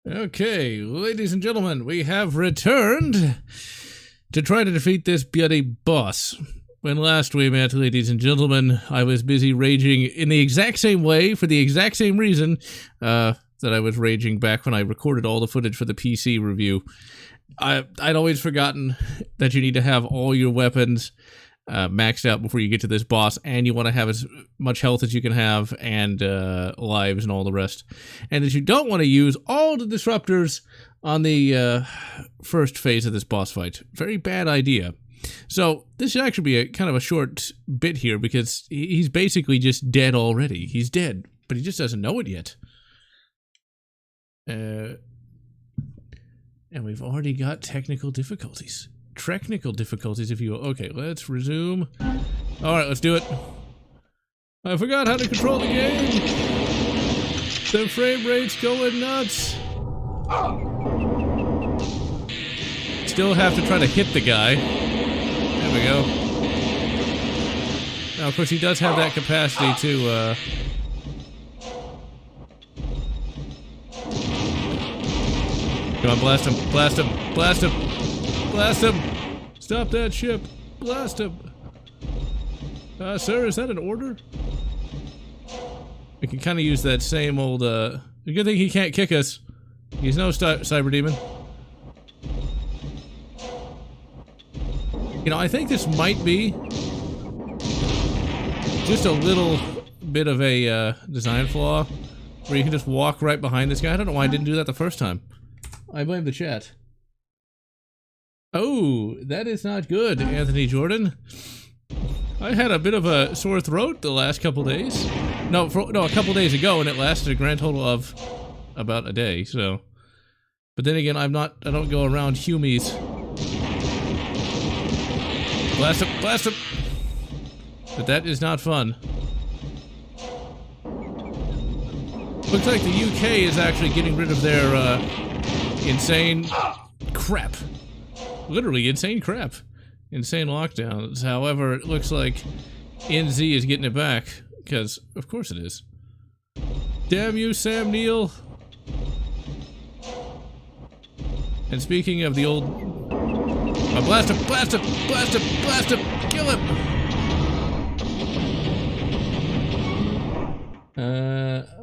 Okay, ladies and gentlemen, we have returned to try to defeat this bloody boss. When last we met, ladies and gentlemen, I was busy raging in the exact same way for the exact same reason that I was raging back when I recorded all the footage for the PC review. I'd always forgotten that you need to have all your weapons maxed out before you get to this boss, and you want to have as much health as you can have, and lives and all the rest. And that you don't want to use all the disruptors on the first phase of this boss fight. Very bad idea. So this should actually be a kind of a short bit here, because he's basically just dead already. He's dead, but he just doesn't know it yet. And we've already got technical difficulties. Technical difficulties, if you will. Okay, let's resume. Alright, let's do it. I forgot how to control the game! The frame rate's going nuts! Still have to try to hit the guy. There we go. Now, of course, he does have that capacity to, Come on, blast him, blast him, blast him! Blast him! Stop that ship! Blast him! Sir, is that an order? We can kind of use that same old, The good thing he can't kick us. He's no cyber demon. You know, I think this might be just a little bit of a, design flaw, where you can just walk right behind this guy. I don't know why I didn't do that the first time. I blame the chat. Oh, that is not good, Anthony Jordan. I had a bit of a sore throat the last couple days. No, a couple days ago, and it lasted a grand total of about a day, so. But then again, I don't go around humies. Blast him, blast him! But that is not fun. Looks like the UK is actually getting rid of their, insane crap. Literally insane crap. Insane lockdowns. However, it looks like NZ is getting it back. Because, of course it is. Damn you, Sam Neill. And speaking of the old... Oh, blast him! Blast him! Blast him! Blast him! Kill him!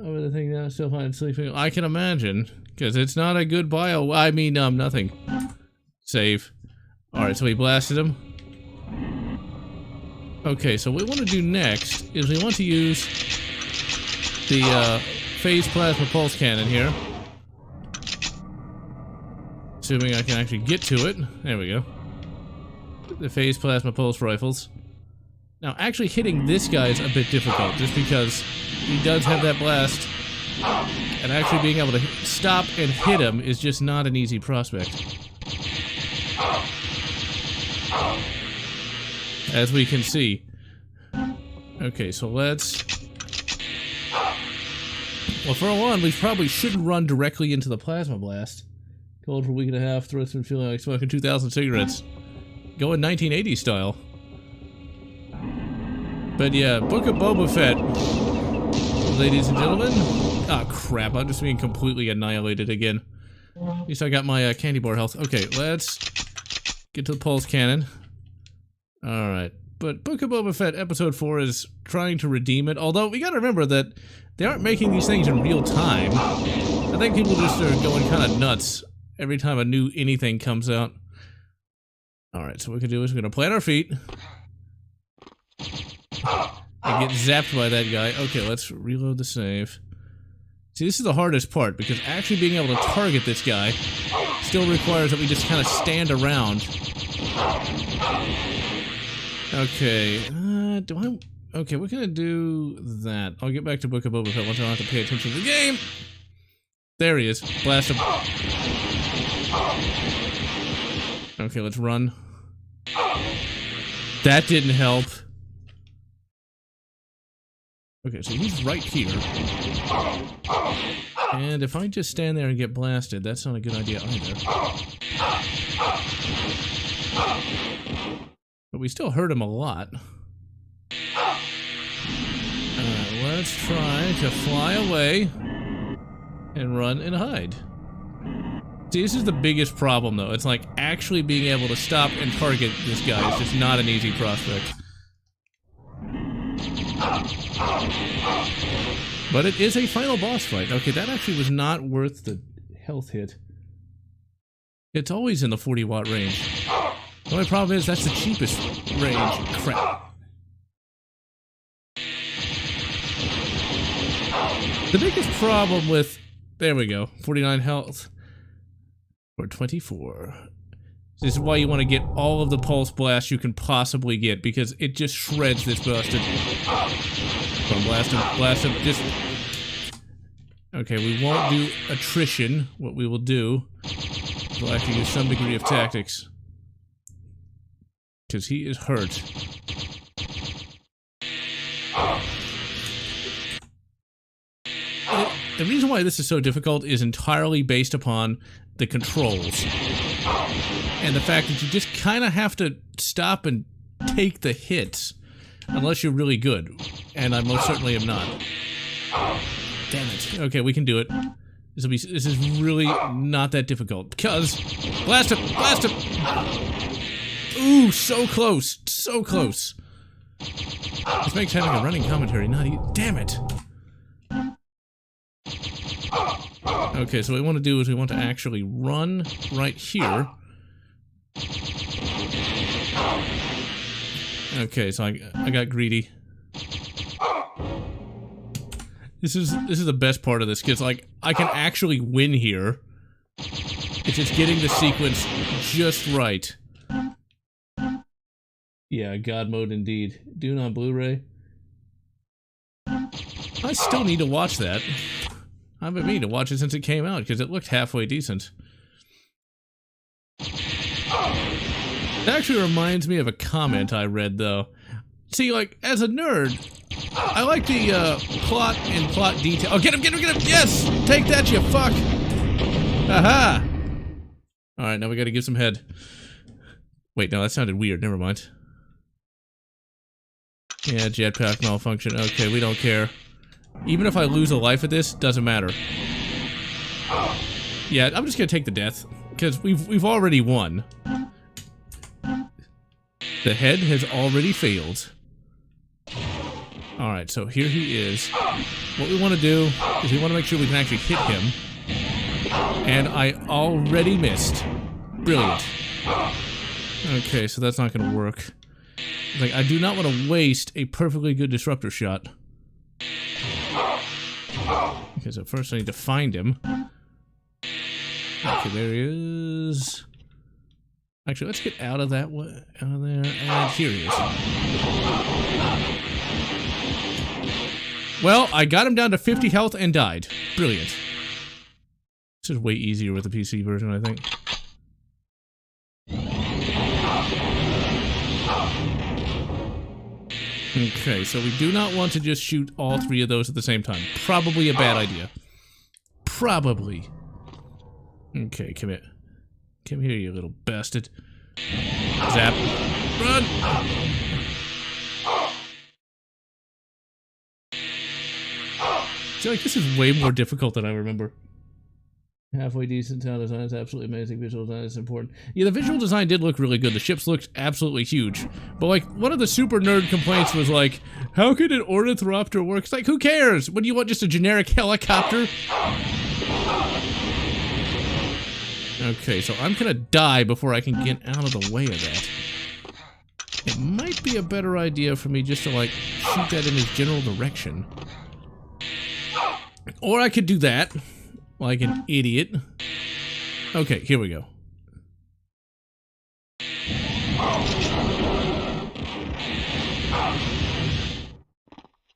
Over the thing now, still fine sleeping. I can imagine. Because it's not a good bio... I mean, nothing. Save. Alright, so we blasted him. Okay, so what we want to do next is we want to use the phase plasma pulse cannon here. Assuming I can actually get to it. There we go. The phase plasma pulse rifles. Now, actually hitting this guy is a bit difficult, just because he does have that blast. And actually being able to stop and hit him is just not an easy prospect. As we can see. Okay, so let's... Well, for one, we probably shouldn't run directly into the plasma blast. Cold for a week and a half, throat's been feeling like smoking 2,000 cigarettes. Going 1980 style. But yeah, Book of Boba Fett. Ladies and gentlemen. Ah, crap, I'm just being completely annihilated again. At least I got my candy bar health. Okay, let's get to the pulse cannon. Alright, but Book of Boba Fett Episode 4 is trying to redeem it, although we gotta remember that they aren't making these things in real time. I think people just are going kind of nuts every time a new anything comes out. Alright, so what we can do is we're gonna plant our feet. And get zapped by that guy. Okay, let's reload the save. See, this is the hardest part, because actually being able to target this guy still requires that we just kind of stand around. Okay, okay, we're gonna do that. I'll get back to Book of Boba Fett once I don't have to pay attention to the game. There he is. Blast him. Okay, let's run. That didn't help. Okay, so he's right here. And if I just stand there and get blasted, that's not a good idea either. But we still hurt him a lot. Let's try to fly away and run and hide. See, this is the biggest problem, though. It's like actually being able to stop and target this guy is just not an easy prospect. But it is a final boss fight. Okay, that actually was not worth the health hit. It's always in the 40-watt range. The only problem is that's the cheapest range. Crap. The biggest problem with... There we go. 49 health. Or 24. This is why you want to get all of the pulse blasts you can possibly get, because it just shreds this bastard. Come on, blast him, just... Okay, we won't do attrition. What we will do, we'll have to use some degree of tactics. Because he is hurt. The reason why this is so difficult is entirely based upon the controls. And the fact that you just kind of have to stop and take the hits. Unless you're really good. And I most certainly am not. Damn it. Okay, we can do it. This is really not that difficult. Because... Blast him! Blast him! Ooh, so close. So close. This makes having a running commentary not easy. Damn it! Okay, so what we want to do is we want to actually run right here. Okay, so I got greedy. This is the best part of this, because like I can actually win here. It's just getting the sequence just right. Yeah, God mode indeed. Dune on Blu-ray. I still need to watch that. I've been meaning to watch it since it came out, because it looked halfway decent. It actually reminds me of a comment I read, though. See, like, as a nerd, I like the plot and plot detail. Oh, get him, get him, get him! Yes! Take that, you fuck! Aha! Alright, now we gotta give some head. Wait, no, that sounded weird. Never mind. Yeah, jetpack malfunction. Okay, we don't care. Even if I lose a life at this, doesn't matter. Yeah, I'm just gonna take the death, because we've already won. The head has already failed. Alright, so here he is. What we want to do is we want to make sure we can actually hit him. And I already missed. Brilliant. Okay, so that's not going to work. Like, I do not want to waste a perfectly good disruptor shot. Okay, so first I need to find him. Okay, there he is. Actually, let's get out of that one, out of there, and here he is. Well, I got him down to 50 health and died. Brilliant. This is way easier with the PC version, I think. Okay, so we do not want to just shoot all three of those at the same time. Probably a bad idea. Probably. Okay, come here. Come here, you little bastard. Zap. Run! See, like, this is way more difficult than I remember. Halfway decent, sound design is absolutely amazing, visual design is important. Yeah, the visual design did look really good, the ships looked absolutely huge. But like, one of the super nerd complaints was like, how could an ornithopter work? It's like, who cares? What do you want, just a generic helicopter? Okay, so I'm gonna die before I can get out of the way of that. It might be a better idea for me just to like, shoot that in his general direction. Or I could do that. Like an idiot. Okay, here we go.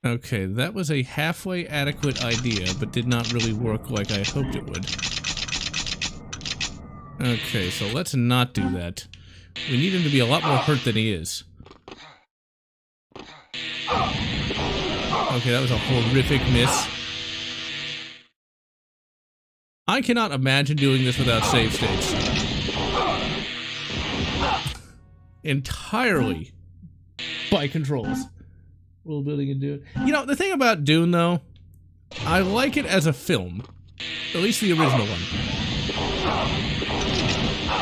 Okay, that was a halfway adequate idea, but did not really work like I hoped it would. Okay, so let's not do that. We need him to be a lot more hurt than he is. Okay, that was a horrific miss. I cannot imagine doing this without save states. Entirely by controls. World building in Dune. You know, the thing about Dune, though, I like it as a film. At least the original one.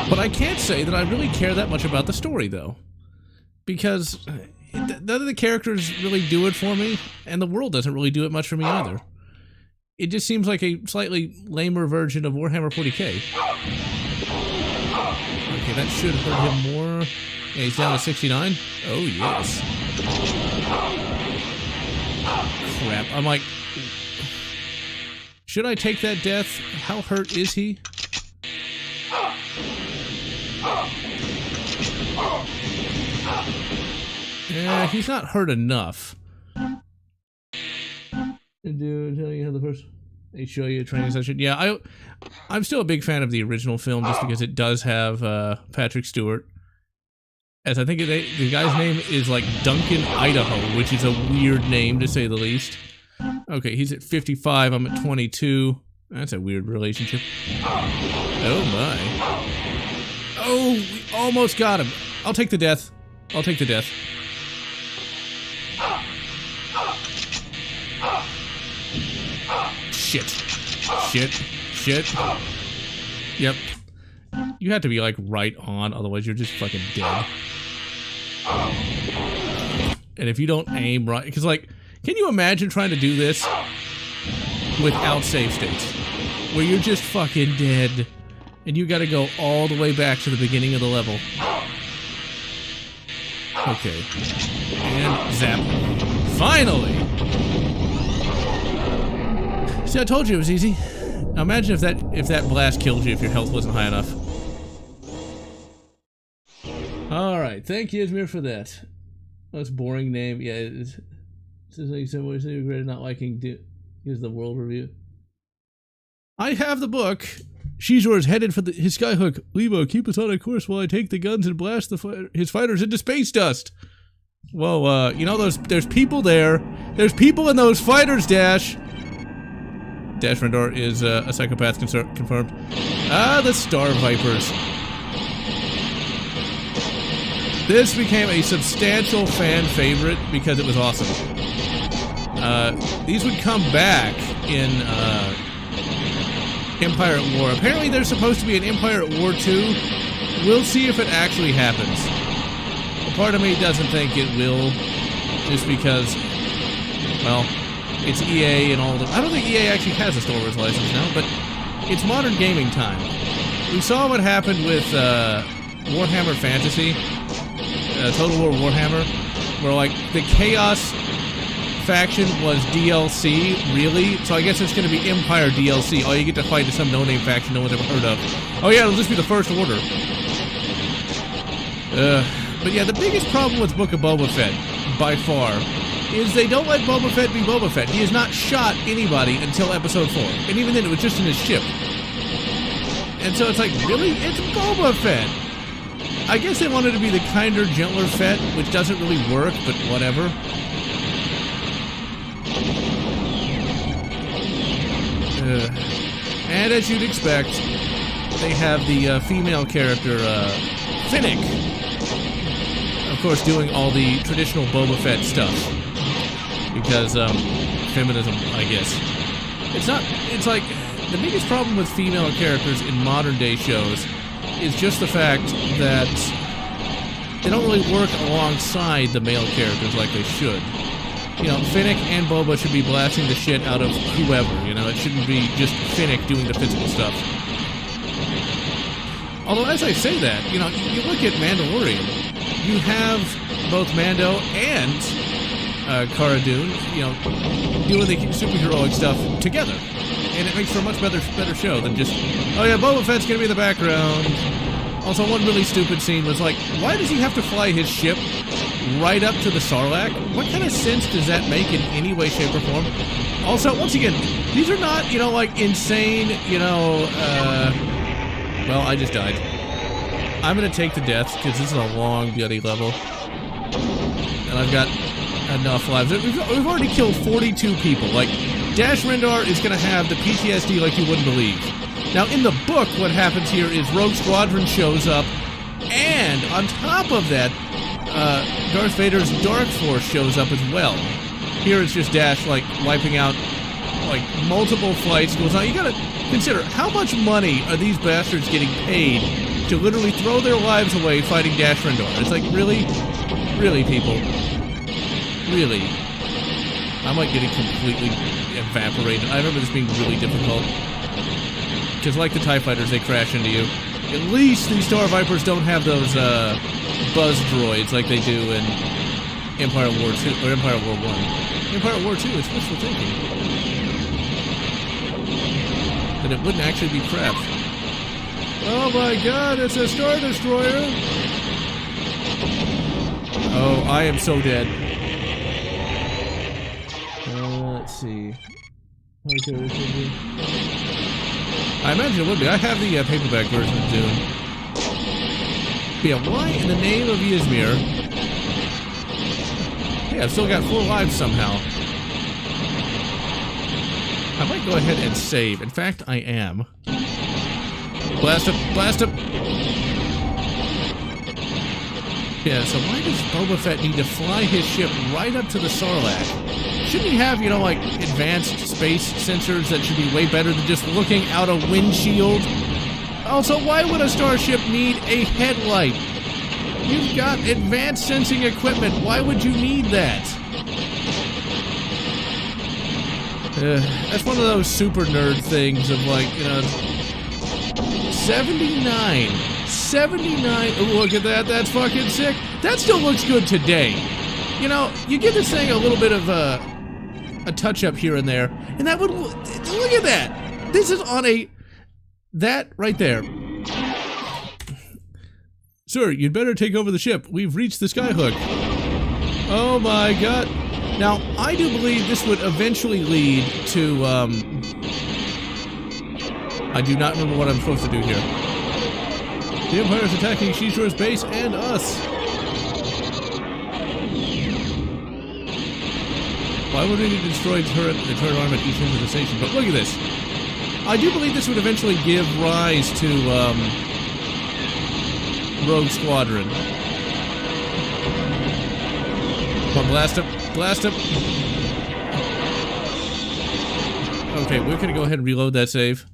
But I can't say that I really care that much about the story, though. Because none of the characters really do it for me, and the world doesn't really do it much for me either. It just seems like a slightly lamer version of Warhammer 40k. Okay, that should hurt him more. Yeah, he's down to 69. Oh, yes. Crap. I'm like... Should I take that death? How hurt is he? Yeah, he's not hurt enough. Do tell you how the first they show you a training session. Yeah, I'm still a big fan of the original film just because it does have Patrick Stewart. As I think the guy's name is like Duncan Idaho, which is a weird name to say the least. Okay, he's at 55, I'm at 22. That's a weird relationship. Oh my. Oh, we almost got him. I'll take the death. I'll take the death. Shit. Shit. Shit. Yep. You have to be like right on, otherwise you're just fucking dead. And if you don't aim right, because like, can you imagine trying to do this without save states? Where you're just fucking dead, and you gotta go all the way back to the beginning of the level. Okay. And zap. Finally! See, I told you it was easy. Now imagine if that blast killed you if your health wasn't high enough. Alright, thank you, Izmir, for that. That's a boring name. Yeah, it's like someone who regretted not liking here's the world review. I have the book. Shizor is headed for his skyhook. Lebo, keep us on a course while I take the guns and blast his fighters into space dust. Whoa, you know there's people there. There's people in those fighters, Dash. Dash Rendor is a psychopath confirmed. Ah, the Star Vipers. This became a substantial fan favorite because it was awesome. These would come back in Empire at War. Apparently there's supposed to be an Empire at War 2. We'll see if it actually happens. A part of me doesn't think it will, just because, well, it's EA and all the... I don't think EA actually has a Star Wars license now, but it's modern gaming time. We saw what happened with Warhammer Fantasy, Total War Warhammer, where like the Chaos faction was DLC, really? So I guess it's going to be Empire DLC. All you get to fight is some no-name faction no one's ever heard of. Oh yeah, it'll just be the First Order. But yeah, the biggest problem with Book of Boba Fett, by far, is they don't let Boba Fett be Boba Fett. He has not shot anybody until Episode 4. And even then, it was just in his ship. And so it's like, really? It's Boba Fett! I guess they wanted to be the kinder, gentler Fett, which doesn't really work, but whatever. And as you'd expect, they have the female character, Finnick. Of course, doing all the traditional Boba Fett stuff. Because, feminism, I guess. It's like, the biggest problem with female characters in modern day shows is just the fact that they don't really work alongside the male characters like they should. You know, Finnick and Boba should be blasting the shit out of whoever, you know, it shouldn't be just Finnick doing the physical stuff. Although, as I say that, you know, you look at Mandalorian, you have both Mando and Cara Dune, you know, doing the superheroic stuff together. And it makes for a much better show than just, oh yeah, Boba Fett's gonna be in the background. Also, one really stupid scene was like, why does he have to fly his ship right up to the Sarlacc? What kind of sense does that make in any way, shape, or form? Also, once again, these are not, you know, like, insane, you know, well, I just died. I'm gonna take the death, because this is a long, bloody level. And I've got enough lives. We've already killed 42 people. Like, Dash Rendar is gonna have the PTSD like you wouldn't believe. Now, in the book, what happens here is Rogue Squadron shows up, and on top of that, Darth Vader's Dark Force shows up as well. Here it's just Dash, like, wiping out like multiple flight schools. Now you gotta consider, how much money are these bastards getting paid to literally throw their lives away fighting Dash Rendor? It's like, really? Really, people? Really? I'm like getting completely evaporated. I remember this being really difficult. Because like the TIE Fighters, they crash into you. At least these Star Vipers don't have those buzz droids like they do in Empire War 2, or Empire War 1. Empire War 2 is wishful thinking. That it wouldn't actually be crap. Oh my god, it's a Star Destroyer! Oh, I am so dead. Let's see. Okay, I imagine it would be. I have the paperback version of Dune. But yeah, why in the name of Ysmir? Yeah, I've still got 4 lives somehow. I might go ahead and save. In fact, I am. Blast him! Blast him! Yeah, so why does Boba Fett need to fly his ship right up to the Sarlacc? Shouldn't he have, you know, like, advanced space sensors that should be way better than just looking out a windshield? Also, why would a starship need a headlight? You've got advanced sensing equipment. Why would you need that? That's one of those super nerd things of, like, you know... 79. 79. Oh, look at that. That's fucking sick. That still looks good today. You know, you give this thing a little bit of a touch-up here and there, and that would... Look at that. This is on a... That right there. Sir, you'd better take over the ship. We've reached the skyhook. Oh my god. Now, I do believe this would eventually lead to, I do not remember what I'm supposed to do here. The Empire's attacking Shishor's base and us. Why would we need to destroy the turret arm at each end of the station? But look at this. I do believe this would eventually give rise to, Rogue Squadron. Come on, blast him. Blast him. Okay, we're gonna go ahead and reload that save.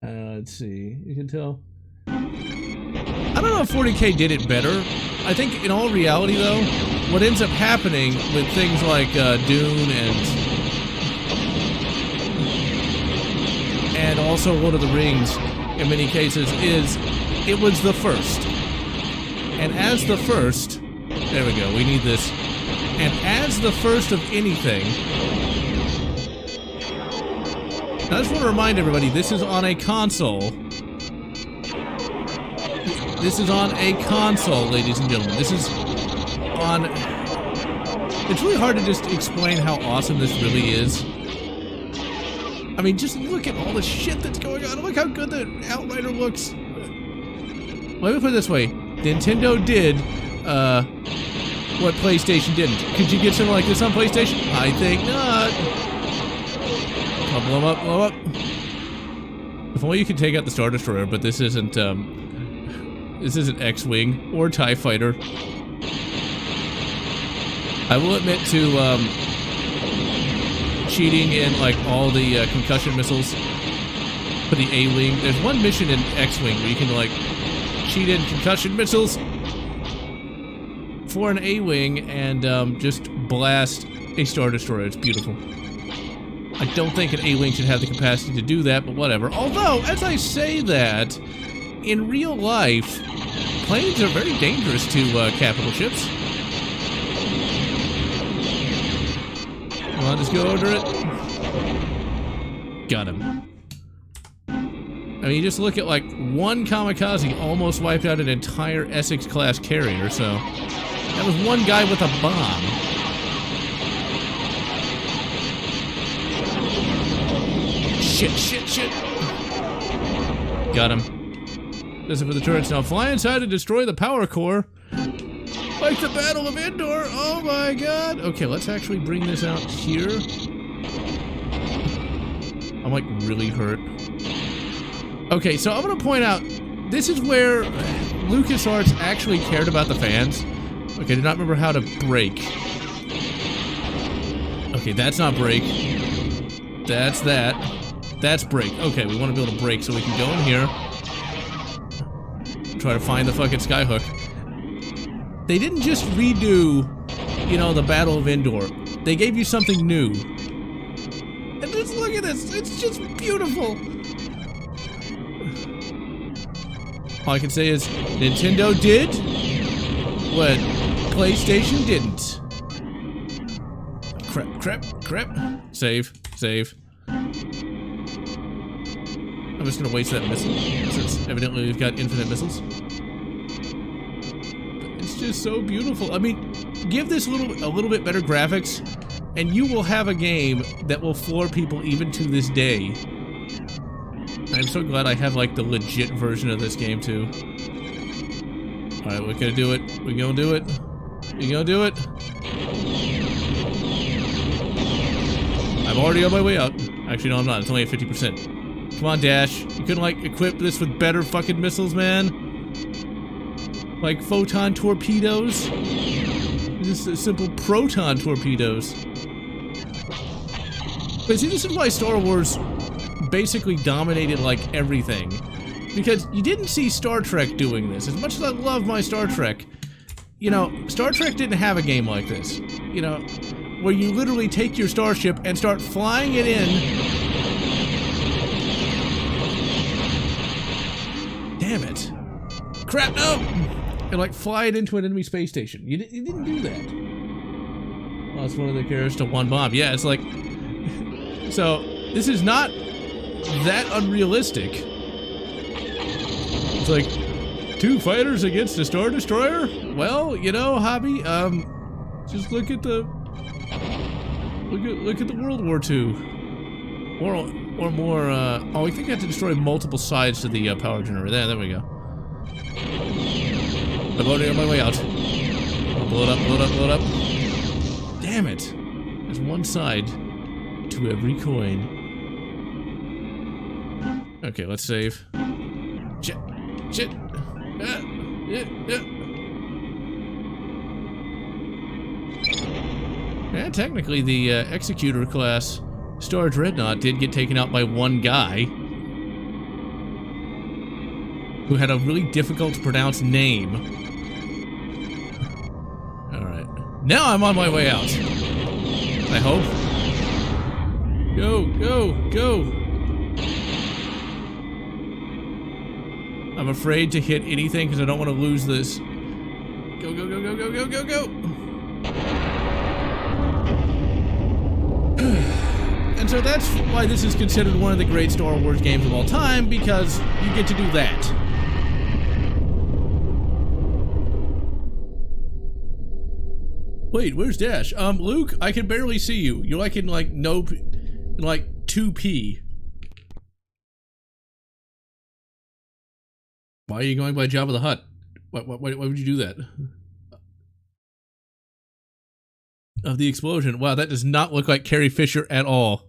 Let's see. You can tell. I don't know if 40K did it better. I think in all reality, though, what ends up happening with things like Dune and also Lord of the Rings, in many cases, is it was the first. And as the first, there we go, we need this. And as the first of anything, now I just want to remind everybody, this is on a console. This is on a console, ladies and gentlemen. This is on... It's really hard to just explain how awesome this really is. I mean, just look at all the shit that's going on. Look how good the Outrider looks. Let me put it this way. Nintendo did, what PlayStation didn't. Could you get something like this on PlayStation? I think not. I'll blow him up, blow up. If only you could take out the Star Destroyer, but this isn't X-Wing or TIE Fighter. I will admit to, cheating in, like, all the, concussion missiles for the A-Wing. There's one mission in X-Wing where you can, like, cheat in concussion missiles for an A-Wing and, just blast a Star Destroyer. It's beautiful. I don't think an A-Wing should have the capacity to do that, but whatever. Although, as I say that, in real life, planes are very dangerous to capital ships. Come on, just go under it. Got him. I mean, you just look at, like, one kamikaze almost wiped out an entire Essex-class carrier, so... That was one guy with a bomb. Shit, shit, shit. Got him. This is for the turrets now. Fly inside and destroy the power core. Like the Battle of Endor. Oh my god. Okay, let's actually bring this out here. I'm like really hurt. Okay, so I'm gonna point out, this is where LucasArts actually cared about the fans. Okay, I do not remember how to brake. Okay, that's not break. That's that. That's break. Okay, we want to be able to break, so we can go in here. Try to find the fucking skyhook. They didn't just redo, you know, the Battle of Endor. They gave you something new. And just look at this. It's just beautiful. All I can say is Nintendo did what PlayStation didn't. Crap. Save. I'm just gonna waste that missile, since evidently we've got infinite missiles. But it's just so beautiful. I mean, give this a little bit better graphics, and you will have a game that will floor people even to this day. I'm so glad I have, like, the legit version of this game, too. Alright, we're gonna do it. We're gonna do it. We're gonna do it. I'm already on my way out. Actually, no, I'm not. It's only at 50%. Come on, Dash. You couldn't, like, equip this with better fucking missiles, man? Like photon torpedoes? Just simple proton torpedoes. But see, this is why Star Wars basically dominated, like, everything. Because you didn't see Star Trek doing this. As much as I love my Star Trek, you know, Star Trek didn't have a game like this. You know, where you literally take your starship and start flying it in. Damn it. Crap, no! And, like, fly it into an enemy space station. You didn't do that. Well, it's one of the carriers to one bomb. Yeah, it's like... So, this is not that unrealistic. It's like, 2 fighters against a Star Destroyer? Well, you know, Hobby, just look at the... Look at the World War II. Or more, oh, we think we have to destroy multiple sides to the power generator. There we go. I'm already on my way out. I'll blow it up. Damn it. There's one side to every coin. Okay, let's save. Shit. Yeah, technically the Executor class Star Dreadnought did get taken out by one guy who had a really difficult to pronounce name. Alright. Now I'm on my way out. I hope. Go. I'm afraid to hit anything because I don't want to lose this. Go. And so that's why this is considered one of the great Star Wars games of all time, because you get to do that. Wait, where's Dash? Luke, I can barely see you. You're like in, like, no... like, 2P. Why are you going by Jabba the Hutt? Why would you do that? Of the explosion. Wow, that does not look like Carrie Fisher at all.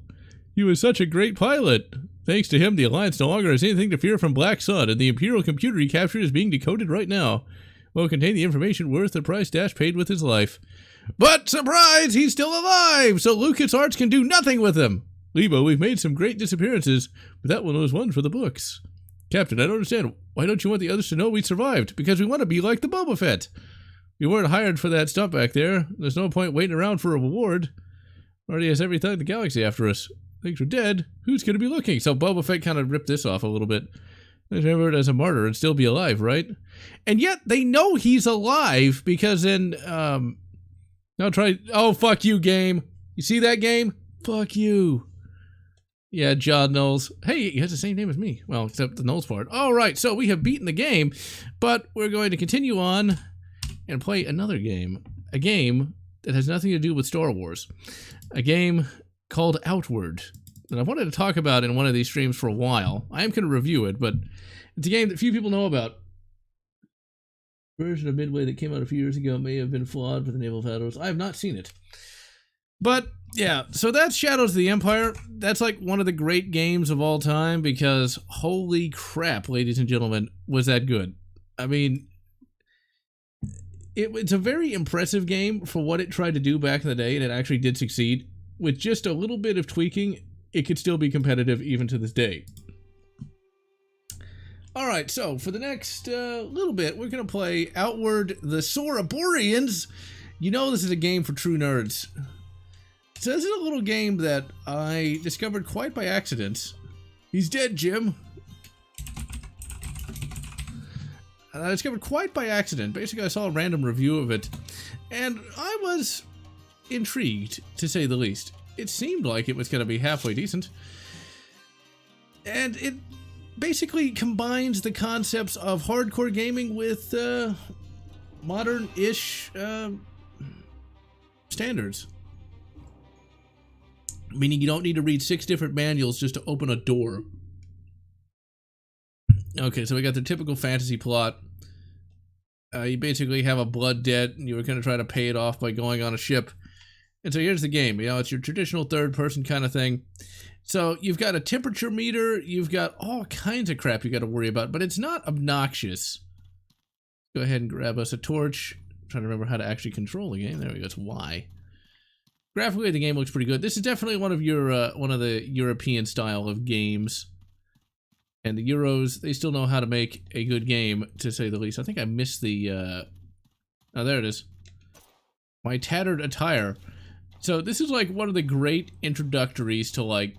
He was such a great pilot. Thanks to him, the Alliance no longer has anything to fear from Black Sun, and the Imperial computer he captured is being decoded right now. Will contain the information worth the price Dash paid with his life. But, surprise, he's still alive, so LucasArts can do nothing with him. Lebo, we've made some great disappearances, but that one was one for the books. Captain, I don't understand. Why don't you want the others to know we survived? Because we want to be like the Boba Fett. We weren't hired for that stuff back there. There's no point waiting around for a reward. Already has every thug in the galaxy after us. Things are dead. Who's going to be looking? So Boba Fett kind of ripped this off a little bit. Remember it as a martyr and still be alive, right? And yet they know he's alive because in, now try, oh, fuck you, game. You see that, game? Fuck you. Yeah, John Knowles. Hey, he has the same name as me. Well, except the Knowles part. All right, so we have beaten the game, but we're going to continue on and play another game. A game that has nothing to do with Star Wars. A game called Outward that I wanted to talk about in one of these streams for a while. I am going to review it, but it's a game that few people know about. The version of Midway that came out a few years ago may have been flawed with the naval battles. I have not seen it. But, yeah, so that's Shadows of the Empire. That's like one of the great games of all time because, holy crap, ladies and gentlemen, was that good. I mean, it's a very impressive game for what it tried to do back in the day, and it actually did succeed. with just a little bit of tweaking, it could still be competitive even to this day. Alright, so for the next little bit, we're going to play Outward the Oblivion'S. You know this is a game for true nerds. So this is a little game that I discovered quite by accident. He's dead, Jim. I discovered quite by accident. Basically, I saw a random review of it, and I was intrigued, to say the least. It seemed like it was going to be halfway decent. And it basically combines the concepts of hardcore gaming with modern-ish standards. Meaning you don't need to read 6 different manuals just to open a door. Okay, so we got the typical fantasy plot. You basically have a blood debt, and you were going to try to pay it off by going on a ship. And so here's the game. You know, it's your traditional third-person kind of thing. So you've got a temperature meter. You've got all kinds of crap you got to worry about, but it's not obnoxious. Go ahead and grab us a torch. I'm trying to remember how to actually control the game. There we go. It's Y. Graphically, the game looks pretty good. This is definitely one of the European style of games. And the Euros, they still know how to make a good game, to say the least. I think I missed the, oh, there it is. My Tattered Attire. So this is like one of the great introductories to like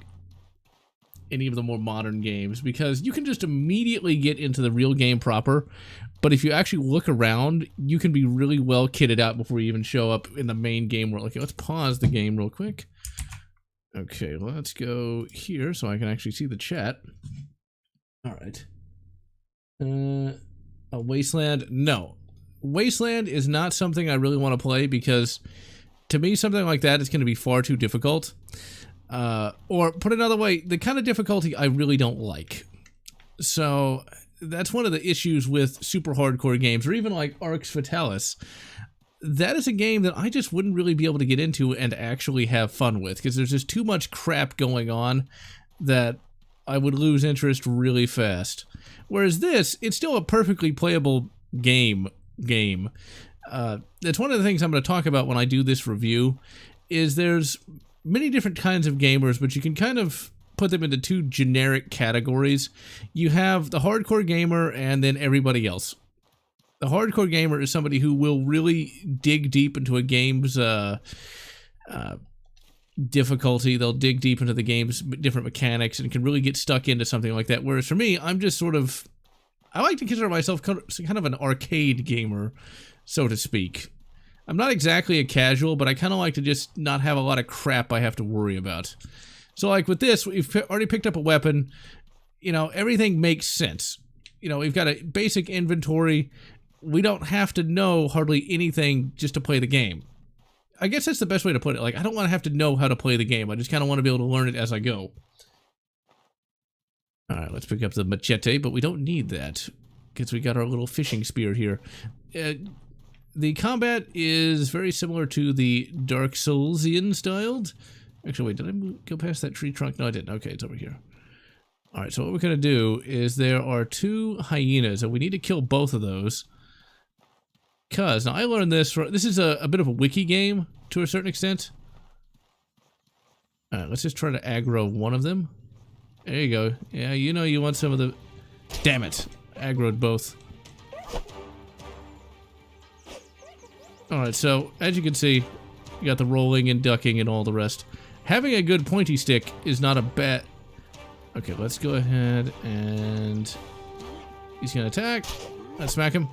any of the more modern games, because you can just immediately get into the real game proper. But if you actually look around, you can be really well kitted out before you even show up in the main game world. Okay, let's pause the game real quick. Okay, let's go here so I can actually see the chat. Alright. A Wasteland? No. Wasteland is not something I really want to play because, to me, something like that is going to be far too difficult. Or, put another way, the kind of difficulty I really don't like. So, that's one of the issues with super hardcore games, or even like Arx Fatalis. That is a game that I just wouldn't really be able to get into and actually have fun with, because there's just too much crap going on that I would lose interest really fast. Whereas this, it's still a perfectly playable game. That's one of the things I'm going to talk about when I do this review, is there's many different kinds of gamers, but you can kind of put them into 2 generic categories. You have the hardcore gamer and then everybody else. The hardcore gamer is somebody who will really dig deep into a game's difficulty. They'll dig deep into the game's different mechanics and can really get stuck into something like that. Whereas for me, I'm just sort of, I like to consider myself kind of an arcade gamer, so to speak. I'm not exactly a casual, but I kind of like to just not have a lot of crap I have to worry about. So like with this, we've already picked up a weapon. You know, everything makes sense. You know, we've got a basic inventory. We don't have to know hardly anything just to play the game. I guess that's the best way to put it. Like, I don't want to have to know how to play the game. I just kind of want to be able to learn it as I go. Alright, let's pick up the machete, but we don't need that, because we got our little fishing spear here. The combat is very similar to the Dark Soulsian styled. Actually, wait, did I go past that tree trunk? No, I didn't. Okay, it's over here. Alright, so what we're going to do is there are 2 hyenas, and we need to kill both of those. Because, now I learned this, this is a bit of a wiki game, to a certain extent. Alright, let's just try to aggro one of them. There you go. Yeah, you know you want some of the... Damn it. Aggroed both. Alright, so, as you can see, you got the rolling and ducking and all the rest. Having a good pointy stick is not a bad... Okay, let's go ahead and... He's gonna attack. Let's smack him.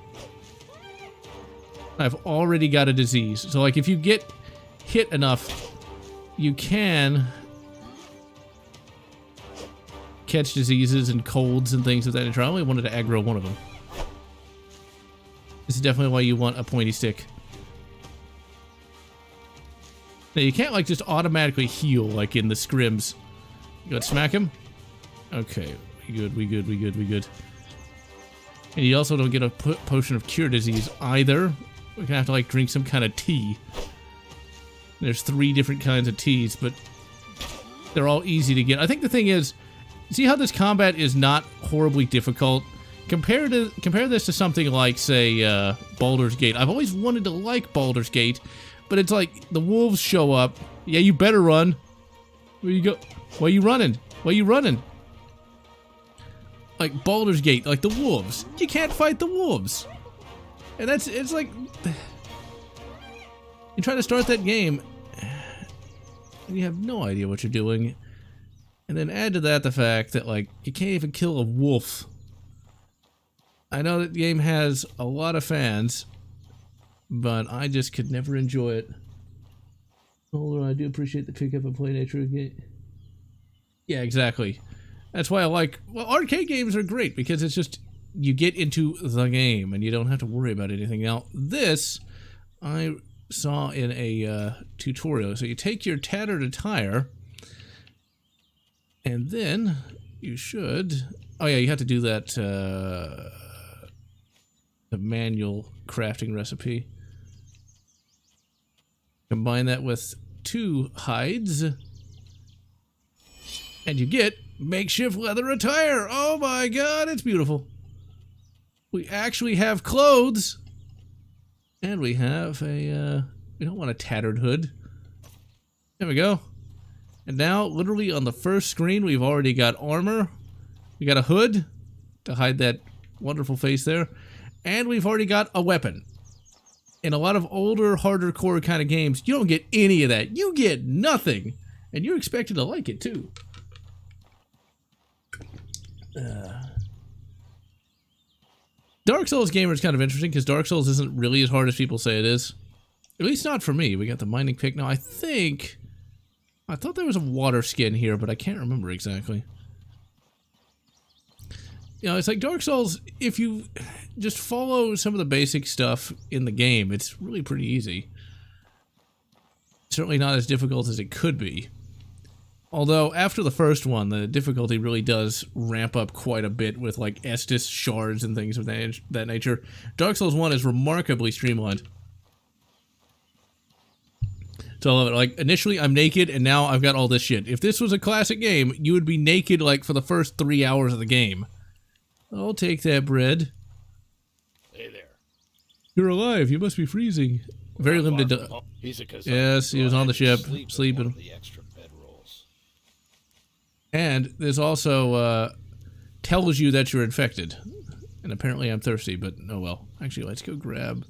I've already got a disease. So, like, if you get hit enough, you can catch diseases and colds and things of that nature. I only wanted to aggro one of them. This is definitely why you want a pointy stick. Now, you can't, like, just automatically heal, like in the scrims. You gotta smack him. Okay, we good. And you also don't get a potion of cure disease either. We're gonna have to, like, drink some kind of tea. There's 3 different kinds of teas, but they're all easy to get. I think the thing is, see how this combat is not horribly difficult? Compare this to something like, say, Baldur's Gate. I've always wanted to like Baldur's Gate, but it's like, the wolves show up, Yeah, you better run. Where you go? Why you running? Why you running? Like Baldur's Gate, like the wolves. You can't fight the wolves. And it's like... You try to start that game, and you have no idea what you're doing. And then add to that the fact that, like, you can't even kill a wolf. I know that the game has a lot of fans, but I just could never enjoy it. Although I do appreciate the pick up and play nature of the game. Yeah, exactly. That's why I like... Well, arcade games are great, because it's just... You get into the game, and you don't have to worry about anything. Now, this, I saw in a tutorial. So you take your tattered attire, and then you should... Oh yeah, you have to do that, the manual crafting recipe. Combine that with 2 hides, and you get makeshift leather attire. Oh my god, it's beautiful. We actually have clothes, and we have a, we don't want a tattered hood. There we go. And now, literally on the first screen, we've already got armor. We got a hood to hide that wonderful face there. And we've already got a weapon. In a lot of older, harder core kind of games, you don't get any of that. You get nothing. And you're expected to like it, too. Dark Souls gamer is kind of interesting, because Dark Souls isn't really as hard as people say it is. At least not for me. We got the mining pick. Now, I thought there was a water skin here, but I can't remember exactly. You know, it's like Dark Souls, if you just follow some of the basic stuff in the game, it's really pretty easy. Certainly not as difficult as it could be. Although, after the first one, the difficulty really does ramp up quite a bit with, like, Estus shards and things of that nature. Dark Souls 1 is remarkably streamlined. So I love it. Like, initially, I'm naked, and now I've got all this shit. If this was a classic game, you would be naked, like, for the first 3 hours of the game. I'll take that bread. Hey there. You're alive. You must be freezing. Very limited. Yes, he was on the ship, sleeping. The extra bedrolls. And there's also tells you that you're infected. And apparently I'm thirsty, but oh well. Actually, let's go grab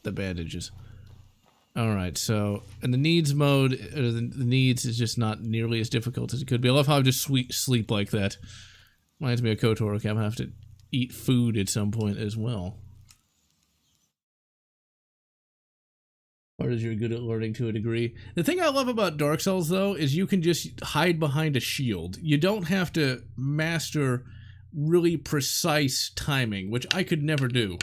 the bandages. Alright, so, and the needs mode, the needs is just not nearly as difficult as it could be. I love how I just sleep like that. Reminds me of KOTOR. Okay, I'm gonna have to eat food at some point as well. Or as you're good at learning to a degree. The thing I love about Dark Souls, though, is you can just hide behind a shield. You don't have to master really precise timing, which I could never do.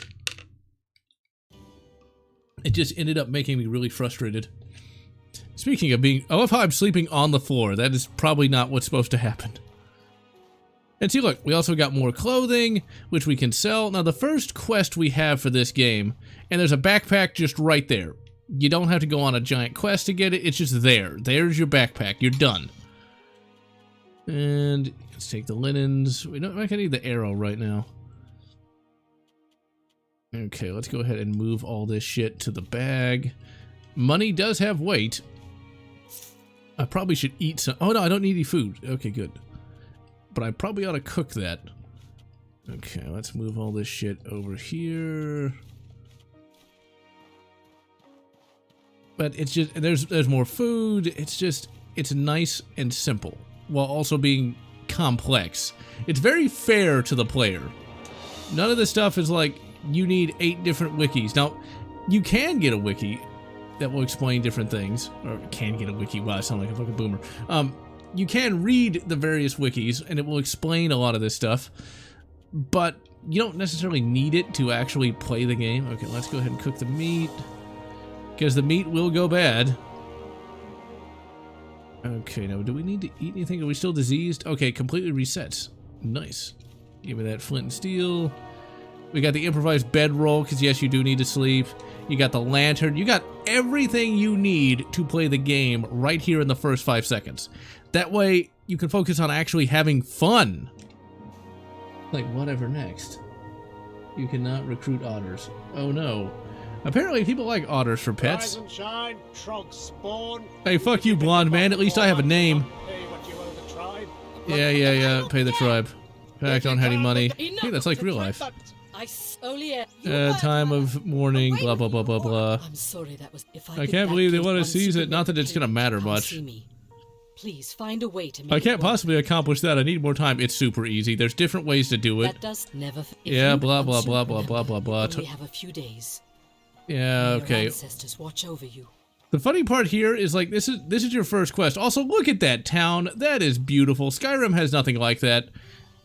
It just ended up making me really frustrated. Speaking of being... I love how I'm sleeping on the floor. That is probably not what's supposed to happen. And see, look, we also got more clothing, which we can sell. Now, the first quest we have for this game, and there's a backpack just right there. You don't have to go on a giant quest to get it. It's just there. There's your backpack. You're done. And let's take the linens. We don't. I can need the arrow right now. Okay, let's go ahead and move all this shit to the bag. Money does have weight. I probably should eat some. Oh no, I don't need any food. Okay, good. But I probably ought to cook that. Okay, let's move all this shit over here. But it's just, there's more food. It's just, it's nice and simple, while also being complex. It's very fair to the player. None of this stuff is like, you need 8 different wikis. Now, you can get a wiki that will explain different things. Or can get a wiki. Wow, I sound like a fucking boomer. You can read the various wikis, and it will explain a lot of this stuff. But you don't necessarily need it to actually play the game. Okay, let's go ahead and cook the meat. Because the meat will go bad. Okay, now do we need to eat anything? Are we still diseased? Okay, completely resets. Nice. Give me that flint and steel. We got the improvised bedroll, because yes, you do need to sleep. You got the lantern. You got everything you need to play the game right here in the first 5 seconds. That way, you can focus on actually having fun. Like, whatever next? You cannot recruit otters. Oh no. Apparently people like otters for Rise pets. and shine, trog spawn. Hey, fuck you, blonde man. At least I have a name. Pay what you owe the tribe. Yeah. Pay the tribe. I don't have any money. Hey, that's like real life. Time of mourning, blah, blah, blah, blah, blah. I'm sorry that was. If I can't believe they want to seize it. Not that it's gonna matter much. Please find a way to make I can't possibly accomplish that. I need more time. It's super easy. There's different ways to do it. That does never. Yeah, blah, blah, blah, blah, blah, blah, blah. We have a few days. Yeah, Your okay. ancestors watch over you. The funny part here is like this is your first quest. Also, look at that town. That is beautiful. Skyrim has nothing like that.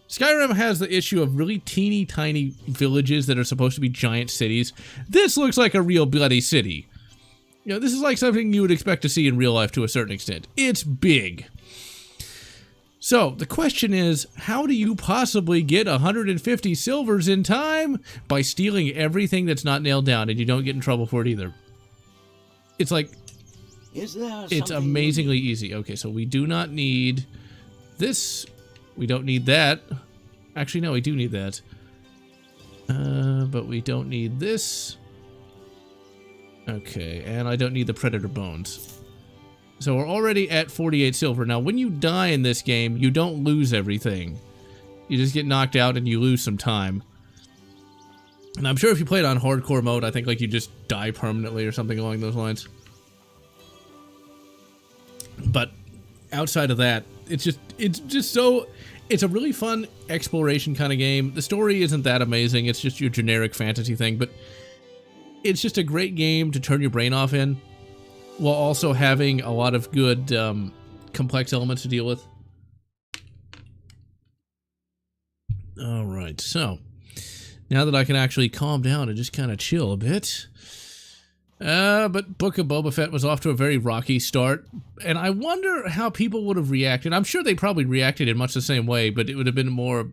Skyrim has the issue of really teeny tiny villages that are supposed to be giant cities. This looks like a real bloody city. You know, this is like something you would expect to see in real life to a certain extent. It's big. So, the question is, how do you possibly get 150 silvers in time? By stealing everything that's not nailed down, and you don't get in trouble for it either. It's like, it's amazingly easy. Okay, so we do not need this. We don't need that. Actually, no, we do need that. But we don't need this. Okay, and I don't need the predator bones. So we're already at 48 silver. Now, when you die in this game, you don't lose everything. You just get knocked out and you lose some time. And I'm sure if you play it on hardcore mode, I think like you just die permanently or something along those lines. But outside of that, it's a really fun exploration kind of game. The story isn't that amazing. It's just your generic fantasy thing, but it's just a great game to turn your brain off in, while also having a lot of good, complex elements to deal with. Alright, so, now that I can actually calm down and just kind of chill a bit. But Book of Boba Fett was off to a very rocky start, and I wonder how people would have reacted. I'm sure they probably reacted in much the same way, but it would have been more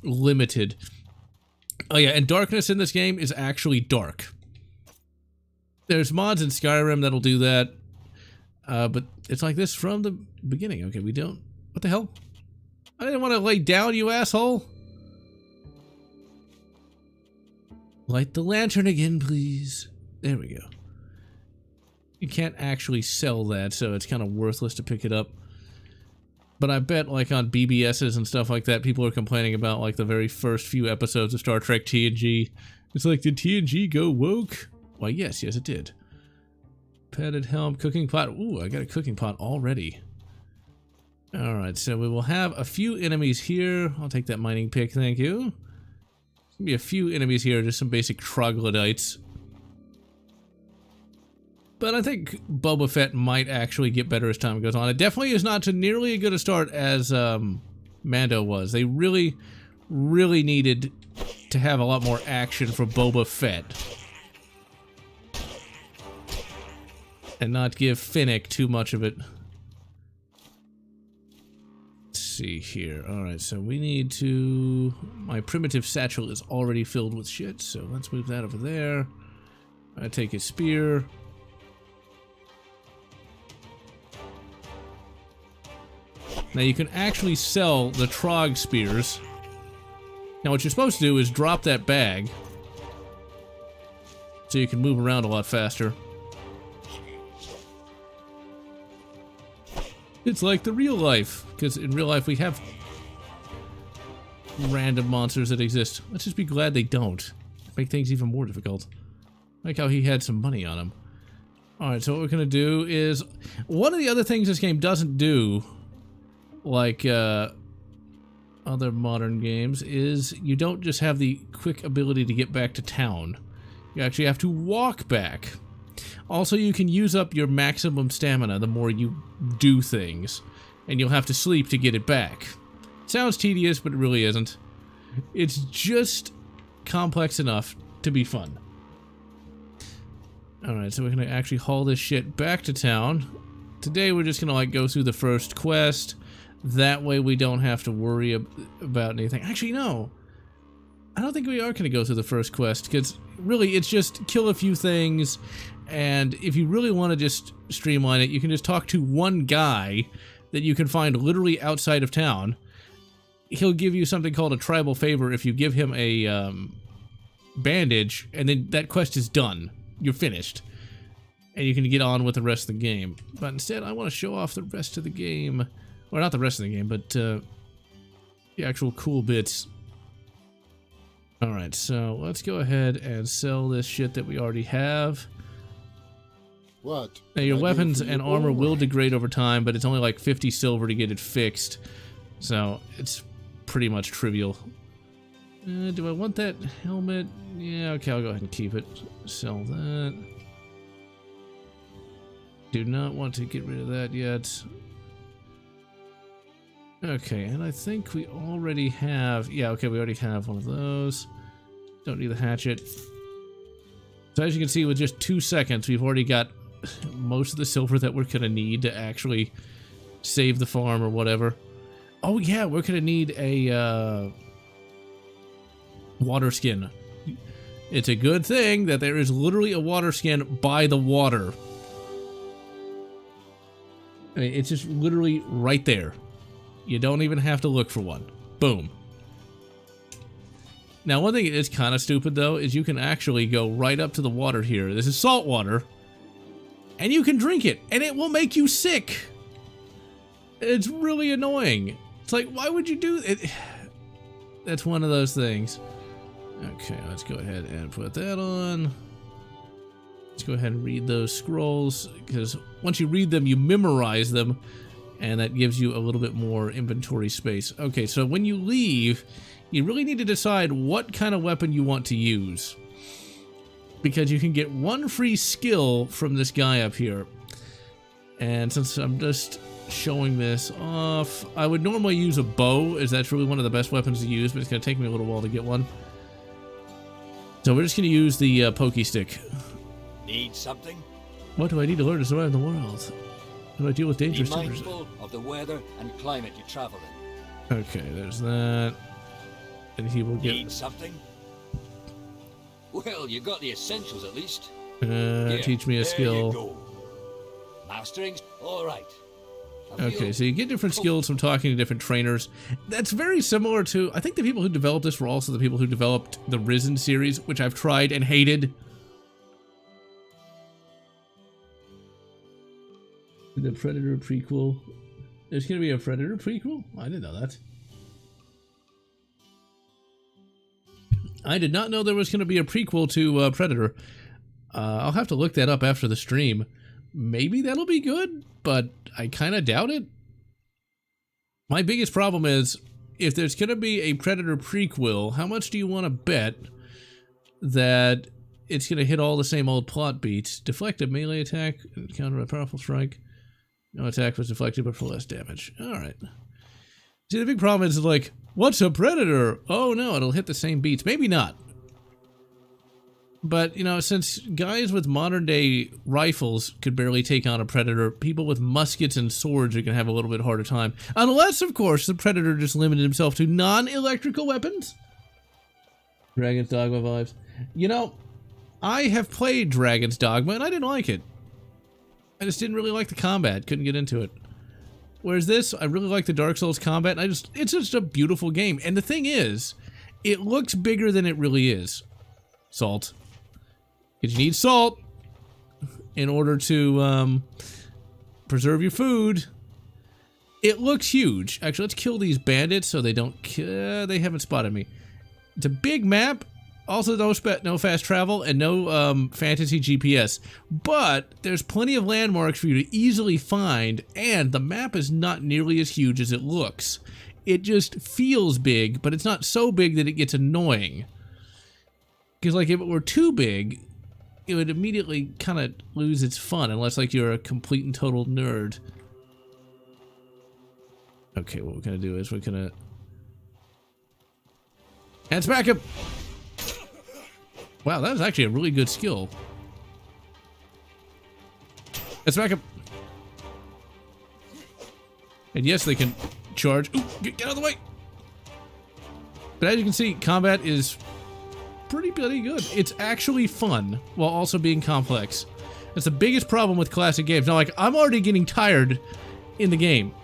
limited. Oh yeah, and darkness in this game is actually dark. There's mods in Skyrim that'll do that, but it's like this from the beginning. Okay, we don't... What the hell? I didn't want to lay down, you asshole! Light the lantern again, please. There we go. You can't actually sell that, so it's kind of worthless to pick it up. But I bet, like, on BBSs and stuff like that, people are complaining about, like, the very first few episodes of Star Trek TNG. It's like, did TNG go woke? Why, yes, it did. Padded helm, cooking pot. Ooh, I got a cooking pot already. Alright, so we will have a few enemies here. I'll take that mining pick, thank you. There's gonna be a few enemies here, just some basic troglodytes. But I think Boba Fett might actually get better as time goes on. It definitely is not to nearly as good a start as Mando was. They really, really needed to have a lot more action for Boba Fett. And not give Finnick too much of it. Let's see here. Alright, so we need to... My primitive satchel is already filled with shit, so let's move that over there. I take his spear. Now you can actually sell the Trog spears. Now what you're supposed to do is drop that bag, so you can move around a lot faster. It's like the real life, because in real life we have random monsters that exist. Let's just be glad they don't. Make things even more difficult. Like how he had some money on him. Alright, so what we're gonna do is... One of the other things this game doesn't do, like other modern games, is you don't just have the quick ability to get back to town. You actually have to walk back. Also, you can use up your maximum stamina the more you do things, and you'll have to sleep to get it back. Sounds tedious, but it really isn't. It's just complex enough to be fun. Alright, so we're gonna actually haul this shit back to town. Today we're just gonna like go through the first quest. That way we don't have to worry about anything. Actually, no. I don't think we are gonna go through the first quest, because really it's just kill a few things, and if you really want to just streamline it, you can just talk to one guy that you can find literally outside of town. He'll give you something called a tribal favor if you give him a bandage, and then that quest is done. you're finished. And you can get on with the rest of the game. But instead, I want to show off the rest of the game. Or not the rest of the game, but the actual cool bits. Alright, so let's go ahead and sell this shit that we already have. What? Now, your weapons and armor will degrade over time, but it's only like 50 silver to get it fixed. So, it's pretty much trivial. Do I want that helmet? Yeah, okay, I'll go ahead and keep it. Sell that. Do not want to get rid of that yet. Okay, and I think we already have... Yeah, okay, we already have one of those. Don't need the hatchet. So as you can see, with just 2 seconds, we've already got most of the silver that we're going to need to actually save the farm or whatever. Oh yeah, we're going to need a water skin. It's a good thing that there is literally a water skin by the water. I mean, it's just literally right there. You don't even have to look for one. Boom. Now, one thing that is kind of stupid, though, is you can actually go right up to the water here. This is salt water. And you can drink it, and it will make you sick. It's really annoying. It's like, why would you do it? That's one of those things. Okay, let's go ahead and put that on. Let's go ahead and read those scrolls, because once you read them, you memorize them, and that gives you a little bit more inventory space. Okay, so when you leave, you really need to decide what kind of weapon you want to use, because you can get one free skill from this guy up here. And since I'm just showing this off, I would normally use a bow, as that's really one of the best weapons to use, but it's going to take me a little while to get one. So we're just going to use the pokey stick. Need something? What do I need to learn to survive in the world? How do I deal with dangerous Be temperatures? mindful of the weather and climate you travel in. Okay, there's that. And he will Need get... something? Well, you got the essentials at least. teach me a there skill. You go. Mastering's all right. Okay, so you get different skills from talking to different trainers. That's very similar to... I think the people who developed this were also the people who developed the Risen series, which I've tried and hated. The Predator prequel. There's going to be a Predator prequel? I didn't know that. I did not know there was going to be a prequel to Predator. I'll have to look that up after the stream. Maybe that'll be good, but I kind of doubt it. My biggest problem is, if there's going to be a Predator prequel, how much do you want to bet that it's going to hit all the same old plot beats? Deflect a melee attack, counter a powerful strike. No attack was deflected, but for less damage. Alright. See, the big problem is, like, what's a Predator? Oh no, it'll hit the same beats. Maybe not. But, you know, since guys with modern-day rifles could barely take on a Predator, people with muskets and swords are going to have a little bit harder time. Unless, of course, the Predator just limited himself to non-electrical weapons. Dragon's Dogma vibes. You know, I have played Dragon's Dogma, and I didn't like it. I just didn't really like the combat. Couldn't get into it. Whereas this, I really like the Dark Souls combat. It's just a beautiful game. And the thing is, it looks bigger than it really is. Salt. Because you need salt in order to preserve your food. It looks huge. Actually, let's kill these bandits so they don't... they haven't spotted me. It's a big map. Also, no fast travel and no fantasy GPS. But there's plenty of landmarks for you to easily find, and the map is not nearly as huge as it looks. It just feels big, but it's not so big that it gets annoying. Because, like, if it were too big, it would immediately kind of lose its fun, unless, like, you're a complete and total nerd. Okay, what we're going to do is we're going to... Hands back up! Wow, that was actually a really good skill. Let's back up. And yes, they can charge. Ooh, get out of the way. But as you can see, combat is pretty bloody good. It's actually fun while also being complex. That's the biggest problem with classic games. Now, like, I'm already getting tired in the game.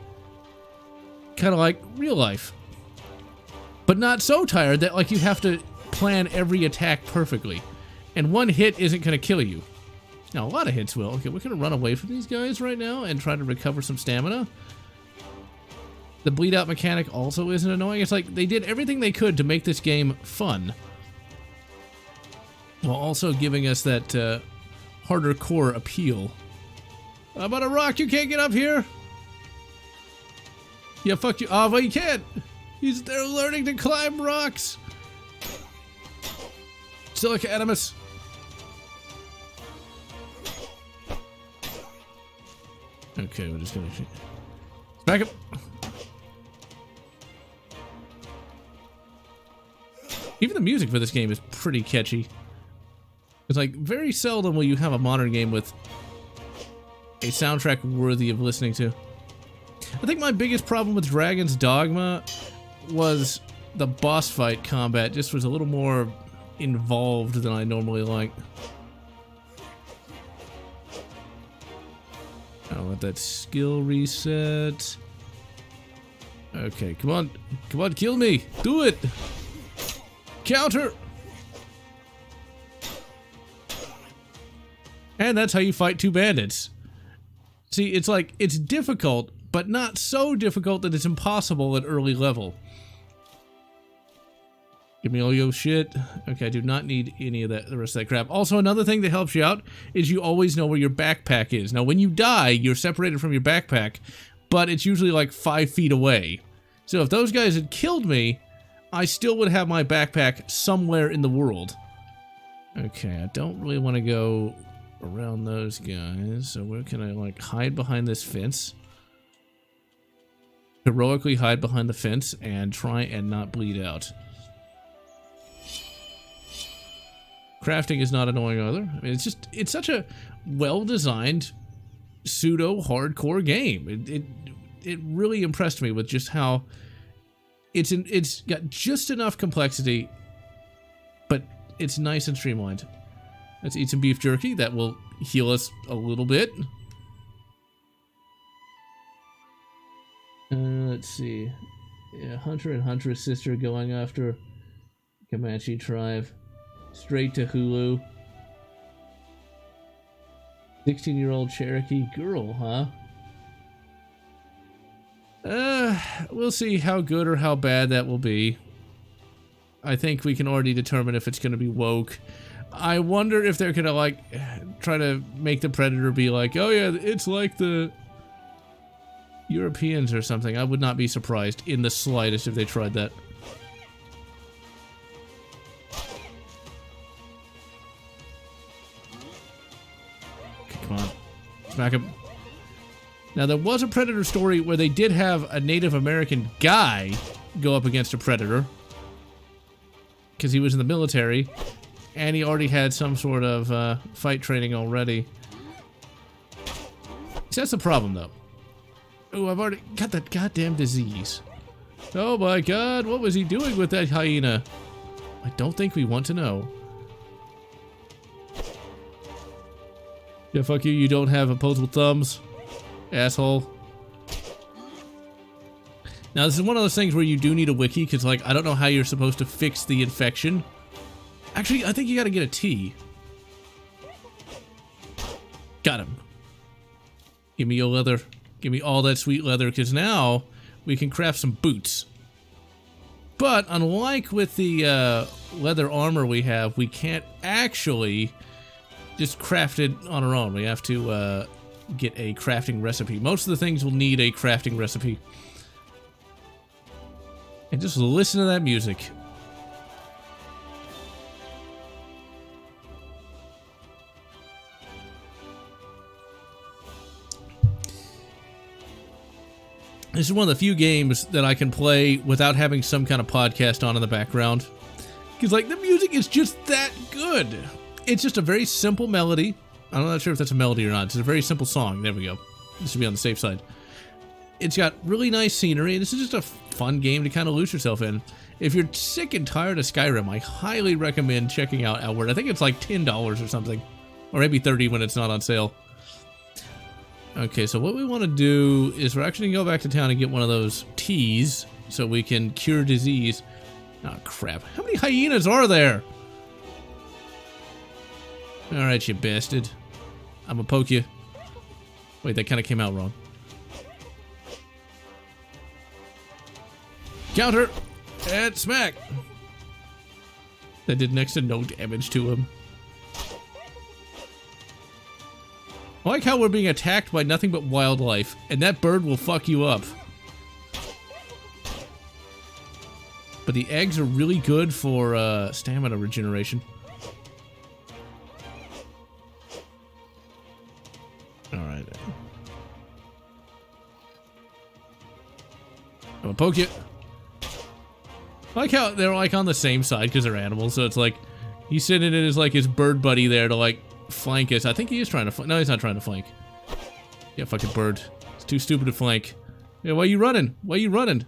Kind of like real life. But not so tired that, like, you have to plan every attack perfectly. And one hit isn't going to kill you. Now, a lot of hits will. Okay, we're going to run away from these guys right now and try to recover some stamina. The bleed out mechanic also isn't annoying. It's like they did everything they could to make this game fun, while also giving us that harder core appeal. How about a rock? You can't get up here? Yeah, fuck you. Oh, but you can't. They're learning to climb rocks. Silica Animus. Okay, we're just gonna back up. Even the music for this game is pretty catchy. It's like very seldom will you have a modern game with a soundtrack worthy of listening to. I think my biggest problem with Dragon's Dogma was the boss fight combat just was a little more involved than I normally like. I'll let that skill reset. Okay, come on. Come on, kill me. Do it. Counter. And that's how you fight two bandits. See, it's like, it's difficult, but not so difficult that it's impossible at early level. Give me all your shit. Okay, I do not need any of that, the rest of that crap. Also, another thing that helps you out is you always know where your backpack is. Now, when you die, you're separated from your backpack, but it's usually like 5 feet away. So if those guys had killed me, I still would have my backpack somewhere in the world. Okay, I don't really want to go around those guys. So where can I, like, hide behind this fence? Heroically hide behind the fence and try and not bleed out. Crafting is not annoying either. I mean, it's such a well-designed pseudo-hardcore game. It really impressed me with just how it's got just enough complexity, but it's nice and streamlined. Let's eat some beef jerky. That will heal us a little bit. Let's see. Yeah, Hunter and Huntress sister going after Comanche tribe. Straight to Hulu. 16-year-old Cherokee girl, huh? We'll see how good or how bad that will be. I think we can already determine if it's going to be woke. I wonder if they're going to, like, try to make the Predator be like, oh yeah, it's like the Europeans or something. I would not be surprised in the slightest if they tried that. Come on. Smack him. Now, there was a Predator story where they did have a Native American guy go up against a Predator. Because he was in the military. And he already had some sort of fight training already. So that's the problem, though. Oh, I've already got that goddamn disease. Oh my god, what was he doing with that hyena? I don't think we want to know. Yeah, fuck you, you don't have opposable thumbs. Asshole. Now, this is one of those things where you do need a wiki, because, like, I don't know how you're supposed to fix the infection. Actually, I think you gotta get a T. Got him. Give me your leather. Give me all that sweet leather, because now we can craft some boots. But, unlike with the leather armor we have, we can't actually just craft it on our own. We have to get a crafting recipe. Most of the things will need a crafting recipe. And just listen to that music. This is one of the few games that I can play without having some kind of podcast on in the background. Because, like, the music is just that good. It's just a very simple melody. I'm not sure if that's a melody or not. It's a very simple song. There we go. This should be on the safe side. It's got really nice scenery. This is just a fun game to kind of lose yourself in. If you're sick and tired of Skyrim, I highly recommend checking out Outward. I think it's like $10 or something. Or maybe $30 when it's not on sale. Okay, so what we want to do is we're actually going to go back to town and get one of those teas so we can cure disease. Oh, crap. How many hyenas are there? Alright, you bastard. I'm gonna poke you. Wait, that kind of came out wrong. Counter! And smack! That did next to no damage to him. I like how we're being attacked by nothing but wildlife, and that bird will fuck you up. But the eggs are really good for stamina regeneration. Alright. I'm gonna poke you. I like how they're like on the same side because they're animals, so it's like he's sitting in his bird buddy there to like flank us. I think he is trying to flank. No, he's not trying to flank. Yeah, fucking bird. It's too stupid to flank. Yeah, why are you running? Why are you running?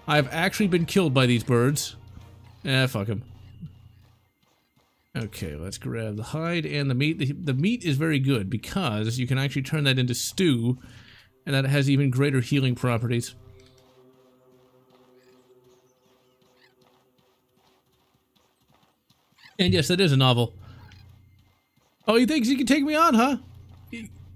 I've actually been killed by these birds. Fuck him. Okay, let's grab the hide and the meat. The meat is very good because you can actually turn that into stew, and that has even greater healing properties. And yes, that is a novel. Oh, he thinks he can take me on, huh?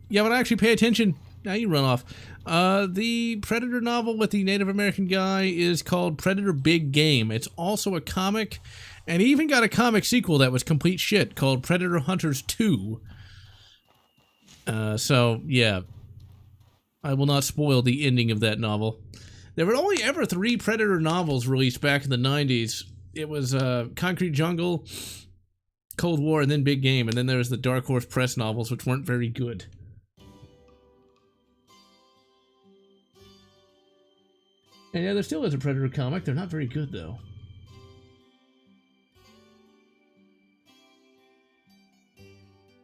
Yeah, but actually pay attention. Now you run off. The Predator novel with the Native American guy is called Predator Big Game. It's also a comic, and he even got a comic sequel that was complete shit called Predator Hunters 2. So, yeah. I will not spoil the ending of that novel. There were only ever 3 Predator novels released back in the 90s. It was Concrete Jungle, Cold War, and then Big Game, and then there was the Dark Horse Press novels, which weren't very good. And yeah, there still is a Predator comic. They're not very good, though.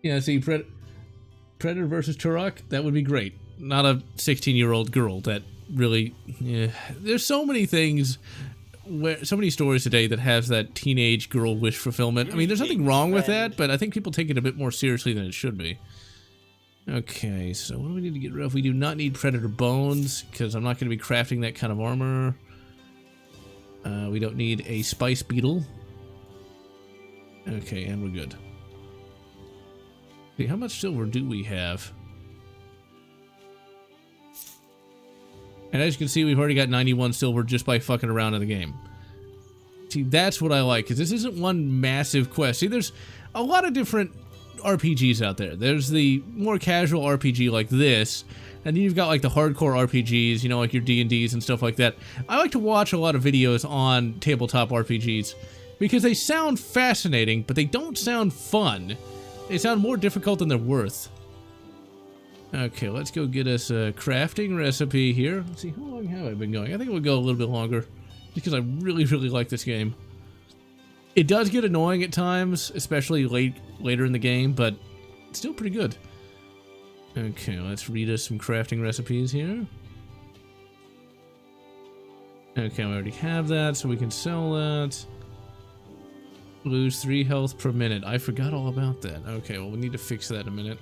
Yeah, see, Predator versus Turok, that would be great. Not a 16-year-old girl that really... Yeah. There's so many things, so many stories today that has that teenage girl wish fulfillment. I mean, there's nothing wrong with that, but I think people take it a bit more seriously than it should be. Okay, so what do we need to get rid of? We do not need Predator bones, because I'm not going to be crafting that kind of armor. We don't need a spice beetle. Okay, and we're good. See, how much silver do we have? And as you can see, we've already got 91 silver just by fucking around in the game. See, that's what I like, because this isn't one massive quest. See, there's a lot of different RPGs out there. There's the more casual RPG like this, and then you've got like the hardcore RPGs, you know, like your D&Ds and stuff like that. I like to watch a lot of videos on tabletop RPGs because they sound fascinating, but they don't sound fun. They sound more difficult than they're worth. Okay, let's go get us a crafting recipe here. Let's see, how long have I been going? I think we'll go a little bit longer because I really, really like this game. It does get annoying at times, especially later in the game, but it's still pretty good. Okay, let's read us some crafting recipes here. Okay, we already have that, so we can sell that. Lose 3 health per minute. I forgot all about that. Okay, well, we need to fix that in a minute.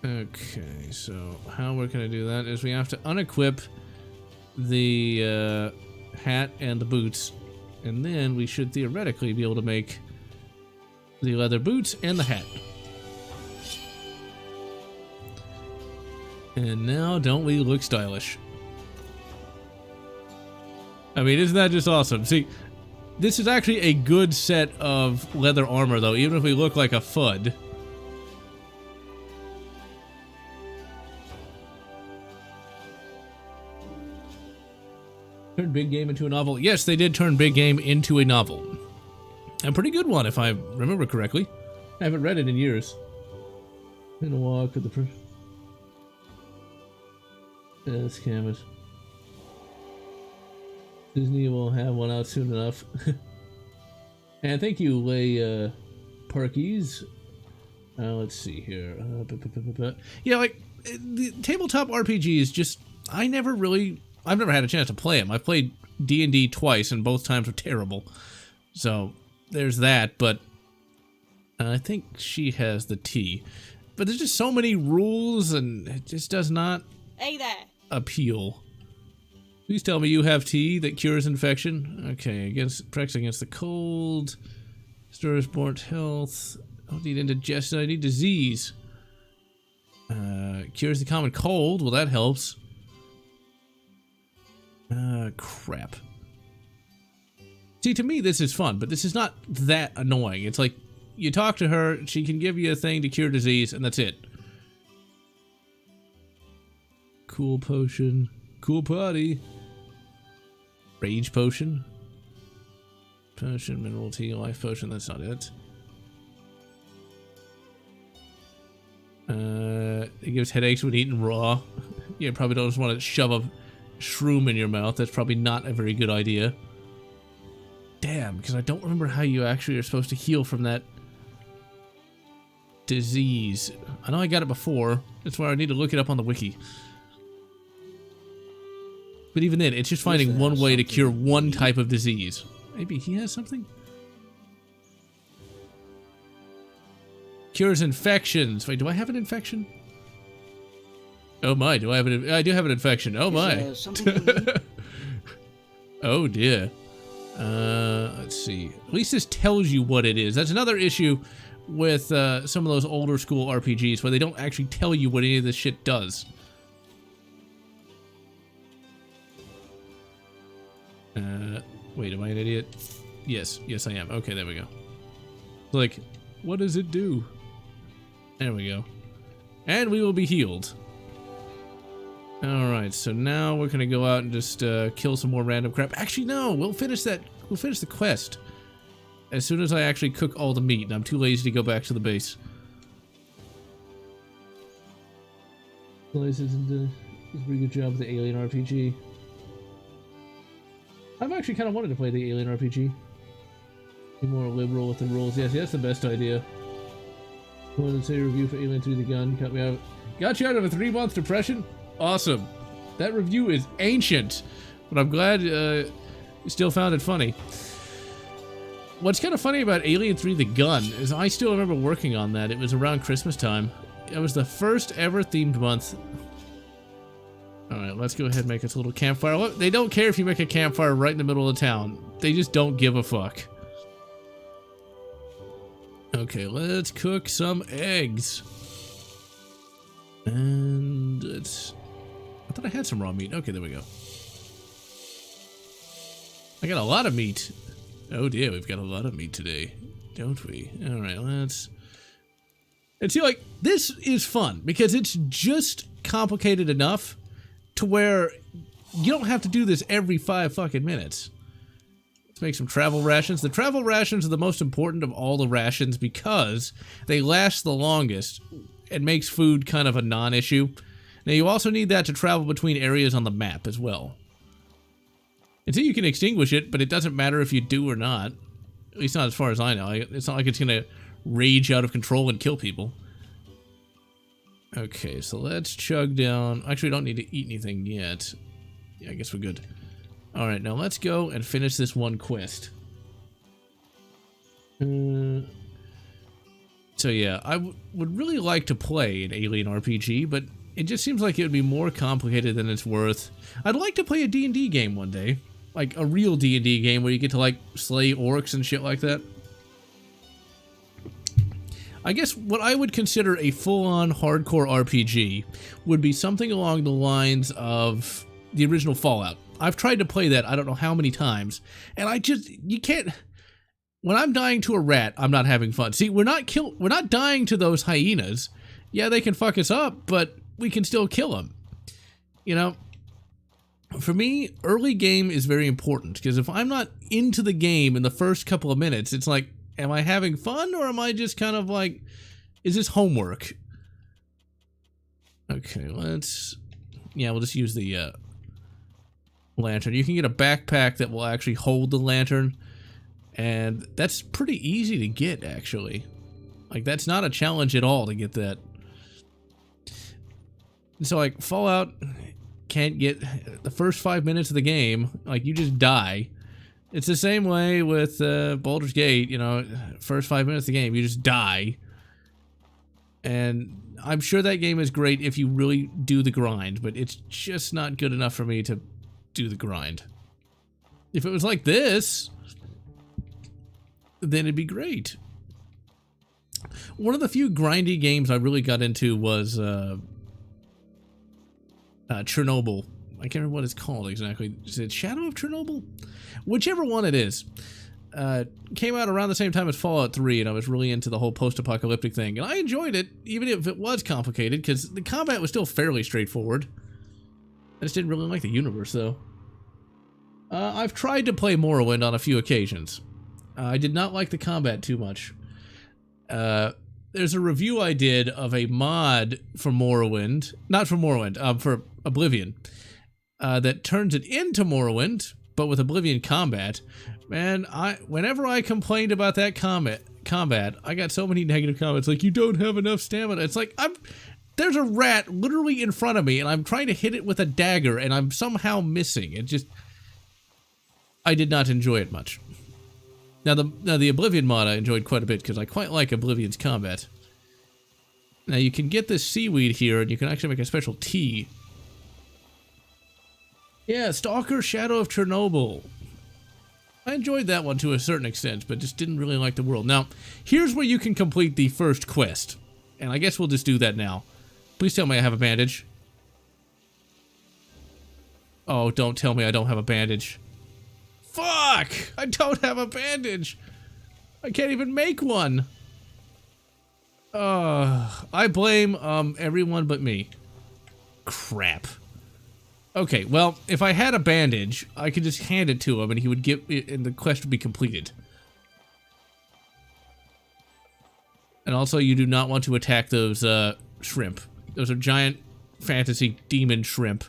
Okay, so how we're going to do that is we have to unequip the hat and the boots, and then we should theoretically be able to make the leather boots and the hat. And now, don't we look stylish? I mean, isn't that just awesome? See, this is actually a good set of leather armor, though, even if we look like a FUD. Turned Big Game into a novel. Yes, they did turn Big Game into a novel. A pretty good one, if I remember correctly. I haven't read it in years. In a walk with the... Let's canvas. Disney will have one out soon enough. And thank you, Lay Parkies. Let's see here. Yeah, like, the tabletop RPGs just... I've never had a chance to play them. I've played D&D twice, and both times were terrible. So, there's that, but... I think she has the tea. But there's just so many rules, and it just does not... Hey there! Appeal. Please tell me you have tea that cures infection. Okay, protects against the cold. Restores born health. I don't need indigestion, I need disease. Cures the common cold. Well, that helps. Crap. See, to me, this is fun, but this is not that annoying. It's like, you talk to her, she can give you a thing to cure disease, and that's it. Cool potion. Cool party. Rage potion. Potion, mineral tea, life potion, that's not it. It gives headaches when eaten raw. You probably don't just want to shove a shroom in your mouth. That's probably not a very good idea. Damn, because I don't remember how you actually are supposed to heal from that disease. I know I got it before. That's why I need to look it up on the wiki. But even then, it's just finding one way to cure one type of disease. Maybe he has something? Cures infections. Wait, do I have an infection? Oh my, do I have an... I do have an infection. Oh my. Oh dear. Let's see. At least this tells you what it is. That's another issue with some of those older school RPGs where they don't actually tell you what any of this shit does. Wait, am I an idiot? Yes, I am. Okay, there we go. Like, what does it do? There we go. And we will be healed. Alright, so now we're gonna go out and just kill some more random crap. Actually, no, we'll finish that. We'll finish the quest as soon as I actually cook all the meat, and I'm too lazy to go back to the base. Does a pretty good job with the Alien RPG. I've actually kind of wanted to play the Alien RPG. Be more liberal with the rules. Yes, that's the best idea. More than say review for Alien 3 the Gun. Got you out of a 3-month depression? Awesome. That review is ancient, but I'm glad you still found it funny. What's kind of funny about Alien 3 the Gun is I still remember working on that. It was around Christmas time. It was the first ever themed month. Alright, let's go ahead and make us a little campfire. Look, they don't care if you make a campfire right in the middle of town. They just don't give a fuck. Okay, let's cook some eggs. And it's... I thought I had some raw meat. Okay, there we go. I got a lot of meat. Oh dear, we've got a lot of meat today, don't we? Alright, let's... And see, like, this is fun because it's just complicated enough to where you don't have to do this every 5 fucking minutes. Let's make some travel rations. The travel rations are the most important of all the rations because they last the longest. It makes food kind of a non-issue. Now you also need that to travel between areas on the map as well. And so you can extinguish it, but it doesn't matter if you do or not. At least not as far as I know. It's not like it's gonna rage out of control and kill people. Okay, so let's chug down. Actually, we don't need to eat anything yet. Yeah, I guess we're good. Alright, now let's go and finish this one quest. So yeah, I would really like to play an Alien RPG, but it just seems like it would be more complicated than it's worth. I'd like to play a D&D game one day. Like a real D&D game where you get to like slay orcs and shit like that. I guess what I would consider a full-on hardcore RPG would be something along the lines of the original Fallout. I've tried to play that I don't know how many times, and you can't... When I'm dying to a rat, I'm not having fun. See, we're not dying to those hyenas. Yeah, they can fuck us up, but we can still kill them. You know? For me, early game is very important, because if I'm not into the game in the first couple of minutes, it's like, am I having fun, or am I just kind of like, is this homework? Okay, let's... Yeah, we'll just use the lantern. You can get a backpack that will actually hold the lantern, and that's pretty easy to get, actually. Like, that's not a challenge at all to get that. So, like, Fallout can't get... The first 5 minutes of the game, like, you just die. It's the same way with Baldur's Gate, you know, first 5 minutes of the game, you just die. And I'm sure that game is great if you really do the grind, but it's just not good enough for me to do the grind. If it was like this, then it'd be great. One of the few grindy games I really got into was Chernobyl. I can't remember what it's called exactly. Is it Shadow of Chernobyl? Whichever one it is. Came out around the same time as Fallout 3, and I was really into the whole post-apocalyptic thing. And I enjoyed it, even if it was complicated, because the combat was still fairly straightforward. I just didn't really like the universe, though. I've tried to play Morrowind on a few occasions. I did not like the combat too much. There's a review I did of a mod for Morrowind, not for Morrowind, for Oblivion, that turns it into Morrowind, but with Oblivion combat. Man, whenever I complained about that combat, I got so many negative comments like, you don't have enough stamina. It's like, there's a rat literally in front of me, and I'm trying to hit it with a dagger, and I'm somehow missing. It just, I did not enjoy it much. Now the Oblivion mod I enjoyed quite a bit, because I quite like Oblivion's Combat. Now you can get this seaweed here, and you can actually make a special tea. Yeah, Stalker Shadow of Chernobyl. I enjoyed that one to a certain extent, but just didn't really like the world. Now, here's where you can complete the first quest. And I guess we'll just do that now. Please tell me I have a bandage. Oh, don't tell me I don't have a bandage. Fuck! I don't have a bandage! I can't even make one! I blame, everyone but me. Crap. Okay, well, if I had a bandage, I could just hand it to him and he would get it and the quest would be completed. And also, you do not want to attack those, shrimp. Those are giant fantasy demon shrimp.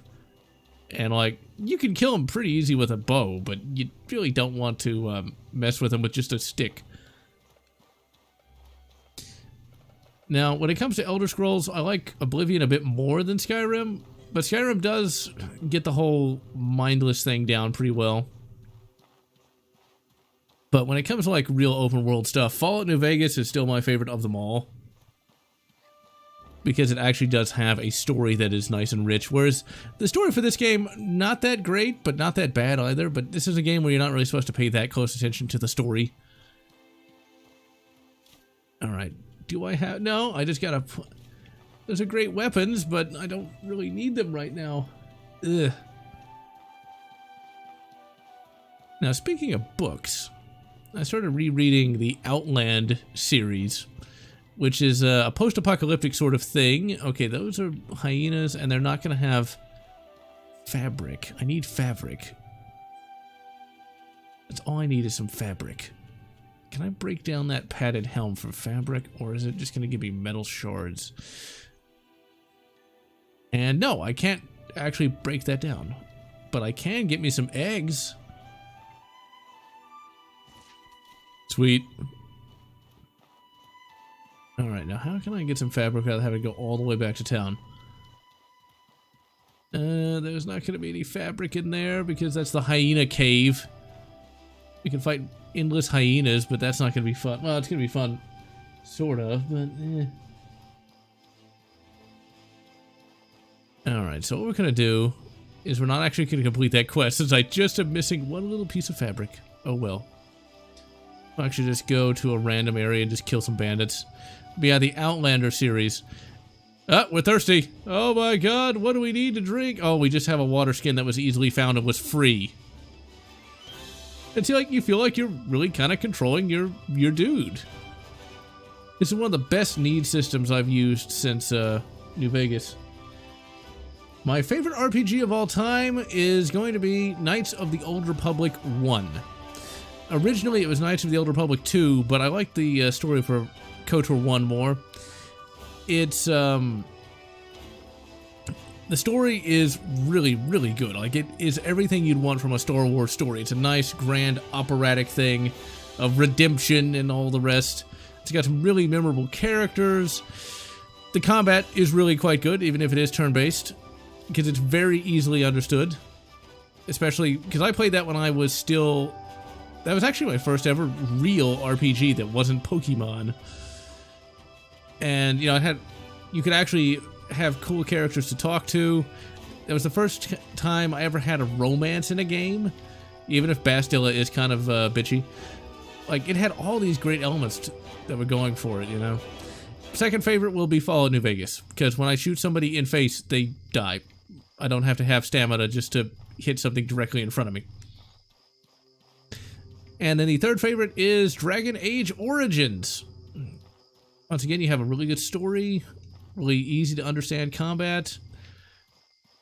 And, like, you can kill them pretty easy with a bow, but you really don't want to, mess with them with just a stick. Now, when it comes to Elder Scrolls, I like Oblivion a bit more than Skyrim, but Skyrim does get the whole mindless thing down pretty well. But when it comes to, like, real open world stuff, Fallout New Vegas is still my favorite of them all. Because it actually does have a story that is nice and rich. Whereas the story for this game, not that great, but not that bad either. But this is a game where you're not really supposed to pay that close attention to the story. Alright. Do I have... No, I just gotta... Those are great weapons, but I don't really need them right now. Ugh. Now, speaking of books, I started rereading the Outland series, which is a post-apocalyptic sort of thing. Okay, those are hyenas, and they're not going to have fabric. I need fabric. That's all I need is some fabric. Can I break down that padded helm for fabric, or is it just going to give me metal shards? And no, I can't actually break that down. But I can get me some eggs. Sweet. Alright, now how can I get some fabric without having to go all the way back to town? There's not going to be any fabric in there because that's the hyena cave. We can fight endless hyenas, but that's not going to be fun. Well, it's going to be fun, sort of, but eh. Alright, so what we're going to do is we're not actually going to complete that quest since I just am missing one little piece of fabric. Oh well. I'll actually just go to a random area and just kill some bandits. But yeah, the Outlander series. Ah, we're thirsty. Oh my god, what do we need to drink? Oh, we just have a water skin that was easily found and was free. It's like you feel like you're really kind of controlling your dude. This is one of the best need systems I've used since New Vegas. My favorite RPG of all time is going to be Knights of the Old Republic 1. Originally, it was Knights of the Old Republic 2, but I like the story for KOTOR 1 more. It's, the story is really, really good. Like, it is everything you'd want from a Star Wars story. It's a nice, grand, operatic thing of redemption and all the rest. It's got some really memorable characters. The combat is really quite good, even if it is turn-based, because it's very easily understood. Especially, because I played that when I was still... That was actually my first ever real RPG that wasn't Pokemon. And, you know, you could actually have cool characters to talk to. That was the first time I ever had a romance in a game, even if Bastilla is kind of bitchy. Like, it had all these great elements that were going for it, you know? Second favorite will be Fallout New Vegas, because when I shoot somebody in face, they die. I don't have to have stamina just to hit something directly in front of me. And then the third favorite is Dragon Age Origins. Once again, you have a really good story, really easy to understand combat,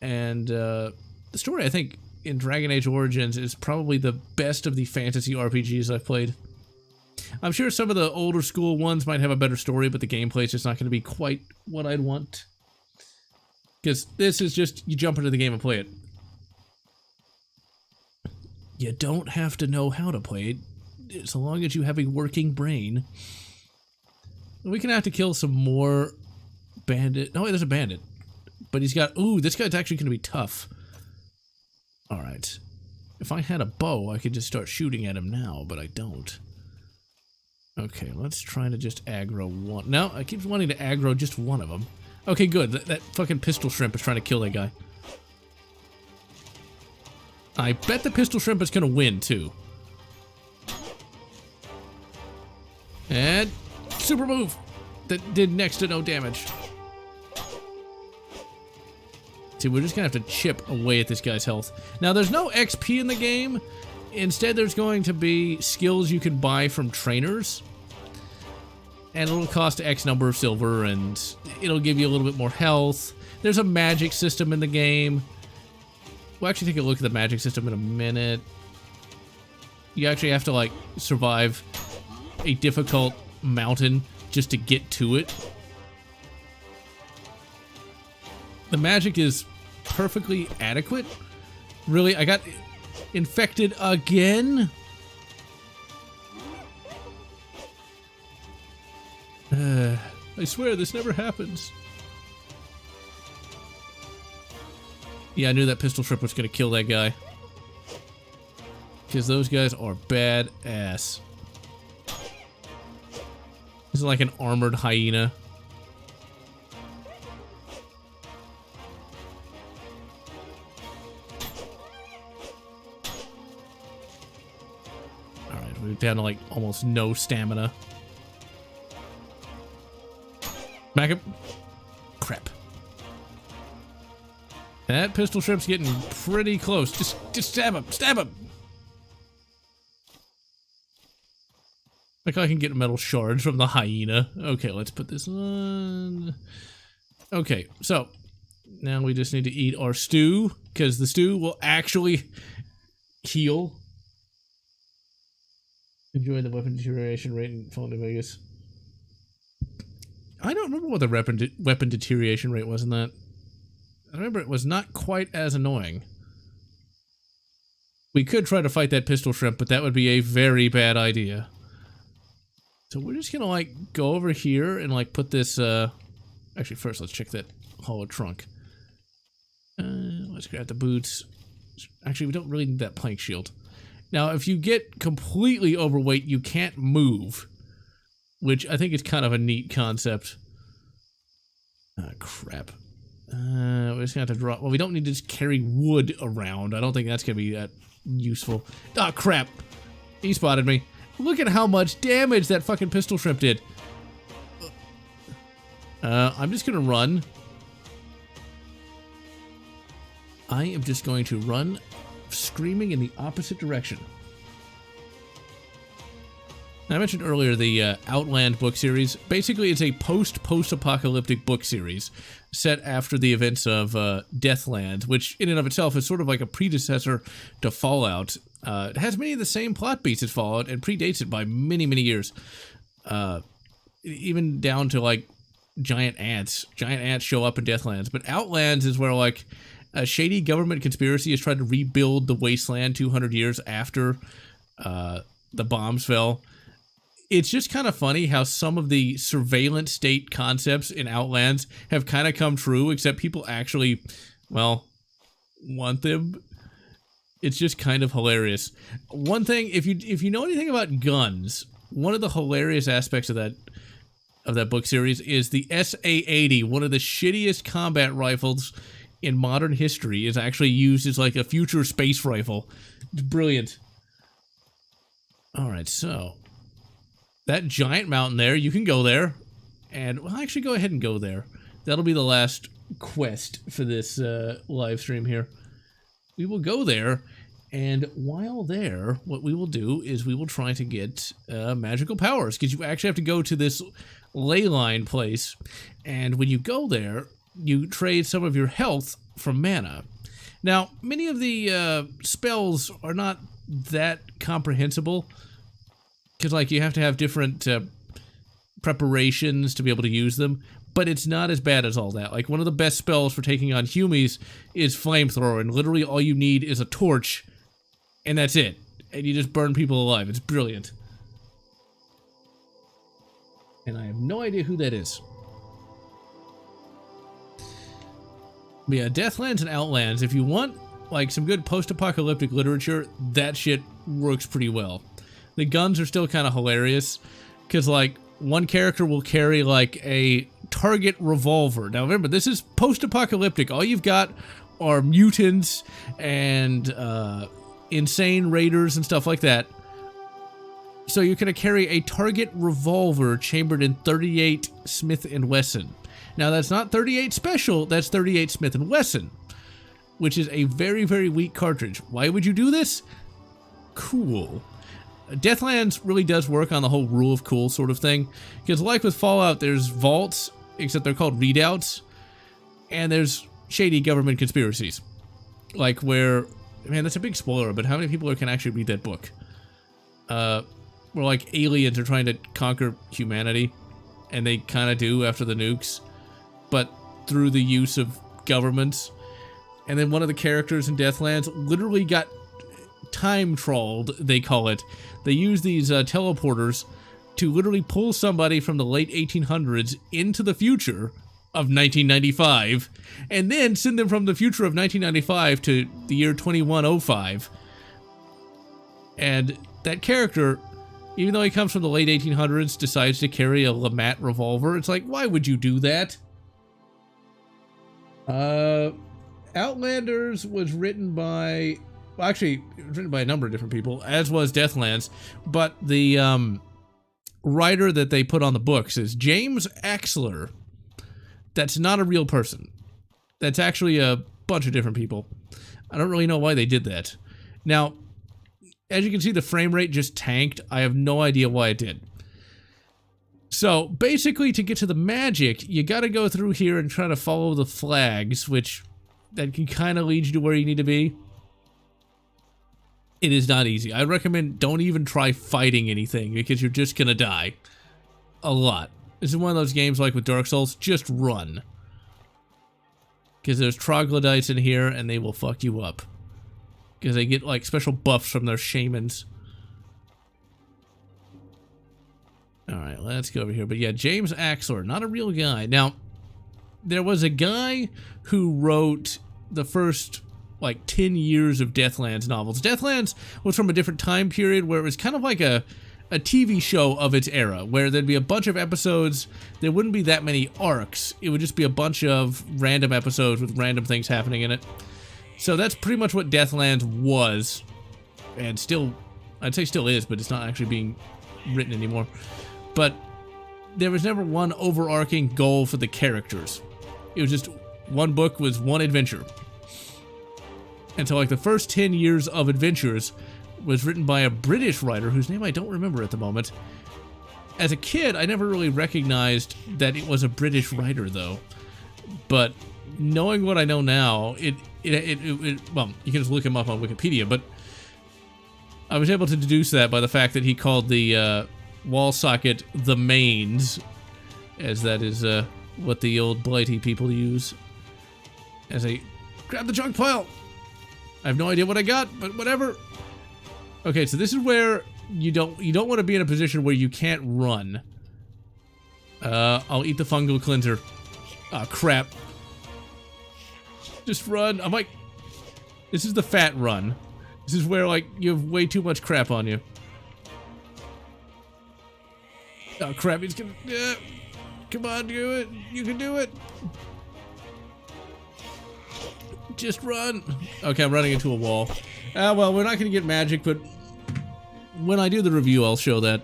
and the story, I think, in Dragon Age Origins is probably the best of the fantasy RPGs I've played. I'm sure some of the older school ones might have a better story, but the gameplay is just not going to be quite what I'd want. Because this is just, you jump into the game and play it. You don't have to know how to play it, so long as you have a working brain. We can have to kill some more bandit. Oh, wait, there's a bandit. But he's got, ooh, this guy's actually going to be tough. Alright. If I had a bow, I could just start shooting at him now, but I don't. Okay, let's try to just aggro one. No, I keep wanting to aggro just one of them. Okay, good. That fucking pistol shrimp is trying to kill that guy. I bet the pistol shrimp is going to win, too. And super move that did next to no damage. See, we're just going to have to chip away at this guy's health. Now, there's no XP in the game. Instead, there's going to be skills you can buy from trainers. And it'll cost X number of silver, and it'll give you a little bit more health. There's a magic system in the game. We'll actually take a look at the magic system in a minute. You actually have to, like, survive a difficult mountain just to get to it. The magic is perfectly adequate. Really, I got infected again? I swear this never happens. Yeah, I knew that pistol shrimp was going to kill that guy. Because those guys are badass. This is like an armored hyena. Alright, we're down to like almost no stamina. Back up. Crap. That pistol shrimp's getting pretty close. Just stab him. Stab him. Like I can get metal shards from the hyena. Okay, let's put this on. Okay, so now we just need to eat our stew, because the stew will actually heal. Enjoy the weapon deterioration rate in Fallout New Vegas. I don't remember what the weapon deterioration rate was in that. I remember it was not quite as annoying. We could try to fight that pistol shrimp, but that would be a very bad idea. So we're just gonna, like, go over here and, like, put this, Actually, first, let's check that hollow trunk. Let's grab the boots. Actually, we don't really need that plank shield. Now, if you get completely overweight, you can't move. Which I think is kind of a neat concept. Ah, crap. We're just gonna have to drop... Well, we don't need to just carry wood around. I don't think that's gonna be that useful. Ah, crap. He spotted me. Look at how much damage that fucking pistol shrimp did. I'm just gonna run. I am just going to run screaming in the opposite direction. I mentioned earlier the Outland book series. Basically, it's a post-apocalyptic book series set after the events of Deathland, which in and of itself is sort of like a predecessor to Fallout. It has many of the same plot beats as Fallout and predates it by many, many years. Even down to, like, giant ants. Giant ants show up in Deathlands. But Outlands is where, like, a shady government conspiracy has tried to rebuild the wasteland 200 years after the bombs fell. It's just kind of funny how some of the surveillance state concepts in Outlands have kind of come true, except people actually, well, want them. It's just kind of hilarious. One thing, if you know anything about guns, one of the hilarious aspects of that book series is the SA-80, one of the shittiest combat rifles in modern history is actually used as like a future space rifle. It's brilliant. Alright, so that giant mountain there, you can go there. And we'll actually go ahead and go there. That'll be the last quest for this live stream here. We will go there, and while there, what we will do is we will try to get magical powers, because you actually have to go to this ley line place, and when you go there, you trade some of your health for mana. Now, many of the spells are not that comprehensible, because like you have to have different preparations to be able to use them, but it's not as bad as all that. Like, one of the best spells for taking on Humies is Flamethrower, and literally all you need is a torch, and that's it. And you just burn people alive. It's brilliant. And I have no idea who that is. But yeah, Deathlands and Outlands, if you want, like, some good post-apocalyptic literature, that shit works pretty well. The guns are still kind of hilarious, because, like, one character will carry, like, a target revolver. Now, remember, this is post-apocalyptic. All you've got are mutants and insane raiders and stuff like that. So you're going to carry a target revolver chambered in 38 Smith & Wesson. Now, that's not 38 Special, that's 38 Smith & Wesson, which is a very, very weak cartridge. Why would you do this? Cool. Deathlands really does work on the whole rule of cool sort of thing, because like with Fallout, there's vaults, except they're called readouts, and there's shady government conspiracies. Like where, man, that's a big spoiler, but how many people can actually read that book? Where like aliens are trying to conquer humanity, and they kind of do after the nukes, but through the use of governments. And then one of the characters in Deathlands literally got time-trawled, they call it. They use these teleporters to literally pull somebody from the late 1800s into the future of 1995, and then send them from the future of 1995 to the year 2105. And that character, even though he comes from the late 1800s, decides to carry a Lamat revolver. It's like, why would you do that? Outlanders was written by... Well, actually, it was written by a number of different people, as was Deathlands, but the writer that they put on the books is James Axler. That's not a real person. That's actually a bunch of different people. I don't really know why they did that. Now, as you can see, the frame rate just tanked. I have no idea why it did. So, basically, to get to the magic, you gotta go through here and try to follow the flags, which that can kind of lead you to where you need to be. It is not easy. I recommend don't even try fighting anything, because you're just gonna die. A lot. This is one of those games like with Dark Souls, just run. Because there's troglodytes in here, and they will fuck you up. Because they get, like, special buffs from their shamans. Alright, let's go over here. But yeah, James Axler, not a real guy. Now, there was a guy who wrote the first, like, 10 years of Deathlands novels. Deathlands was from a different time period where it was kind of like a TV show of its era, where there'd be a bunch of episodes. There wouldn't be that many arcs. It would just be a bunch of random episodes with random things happening in it. So that's pretty much what Deathlands was, and still, I'd say still is, but it's not actually being written anymore. But there was never one overarching goal for the characters. It was just one book was one adventure. And so like the first 10 years of adventures was written by a British writer whose name I don't remember at the moment. As a kid, I never really recognized that it was a British writer, though. But knowing what I know now, well, you can just look him up on Wikipedia, but I was able to deduce that by the fact that he called the wall socket the mains, as that is what the old Blighty people use. As a grab the junk pile. I have no idea what I got, but whatever. Okay, so this is where you don't want to be in a position where you can't run. I'll eat the fungal cleanser. Ah, crap. Just run. I'm like, this is the fat run. This is where, like, you have way too much crap on you. Oh, crap, he's gonna... come on, do it. You can do it. Just run. Okay, I'm running into a wall. Well, we're not going to get magic, but when I do the review, I'll show that.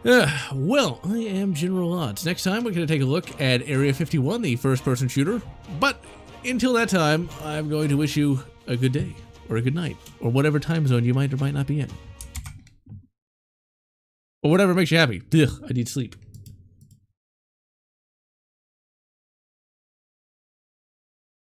Well, I am GeneralLotz. Next time, we're going to take a look at Area 51, the first-person shooter. But until that time, I'm going to wish you a good day, or a good night, or whatever time zone you might or might not be in. Or whatever makes you happy. Ugh, I need sleep.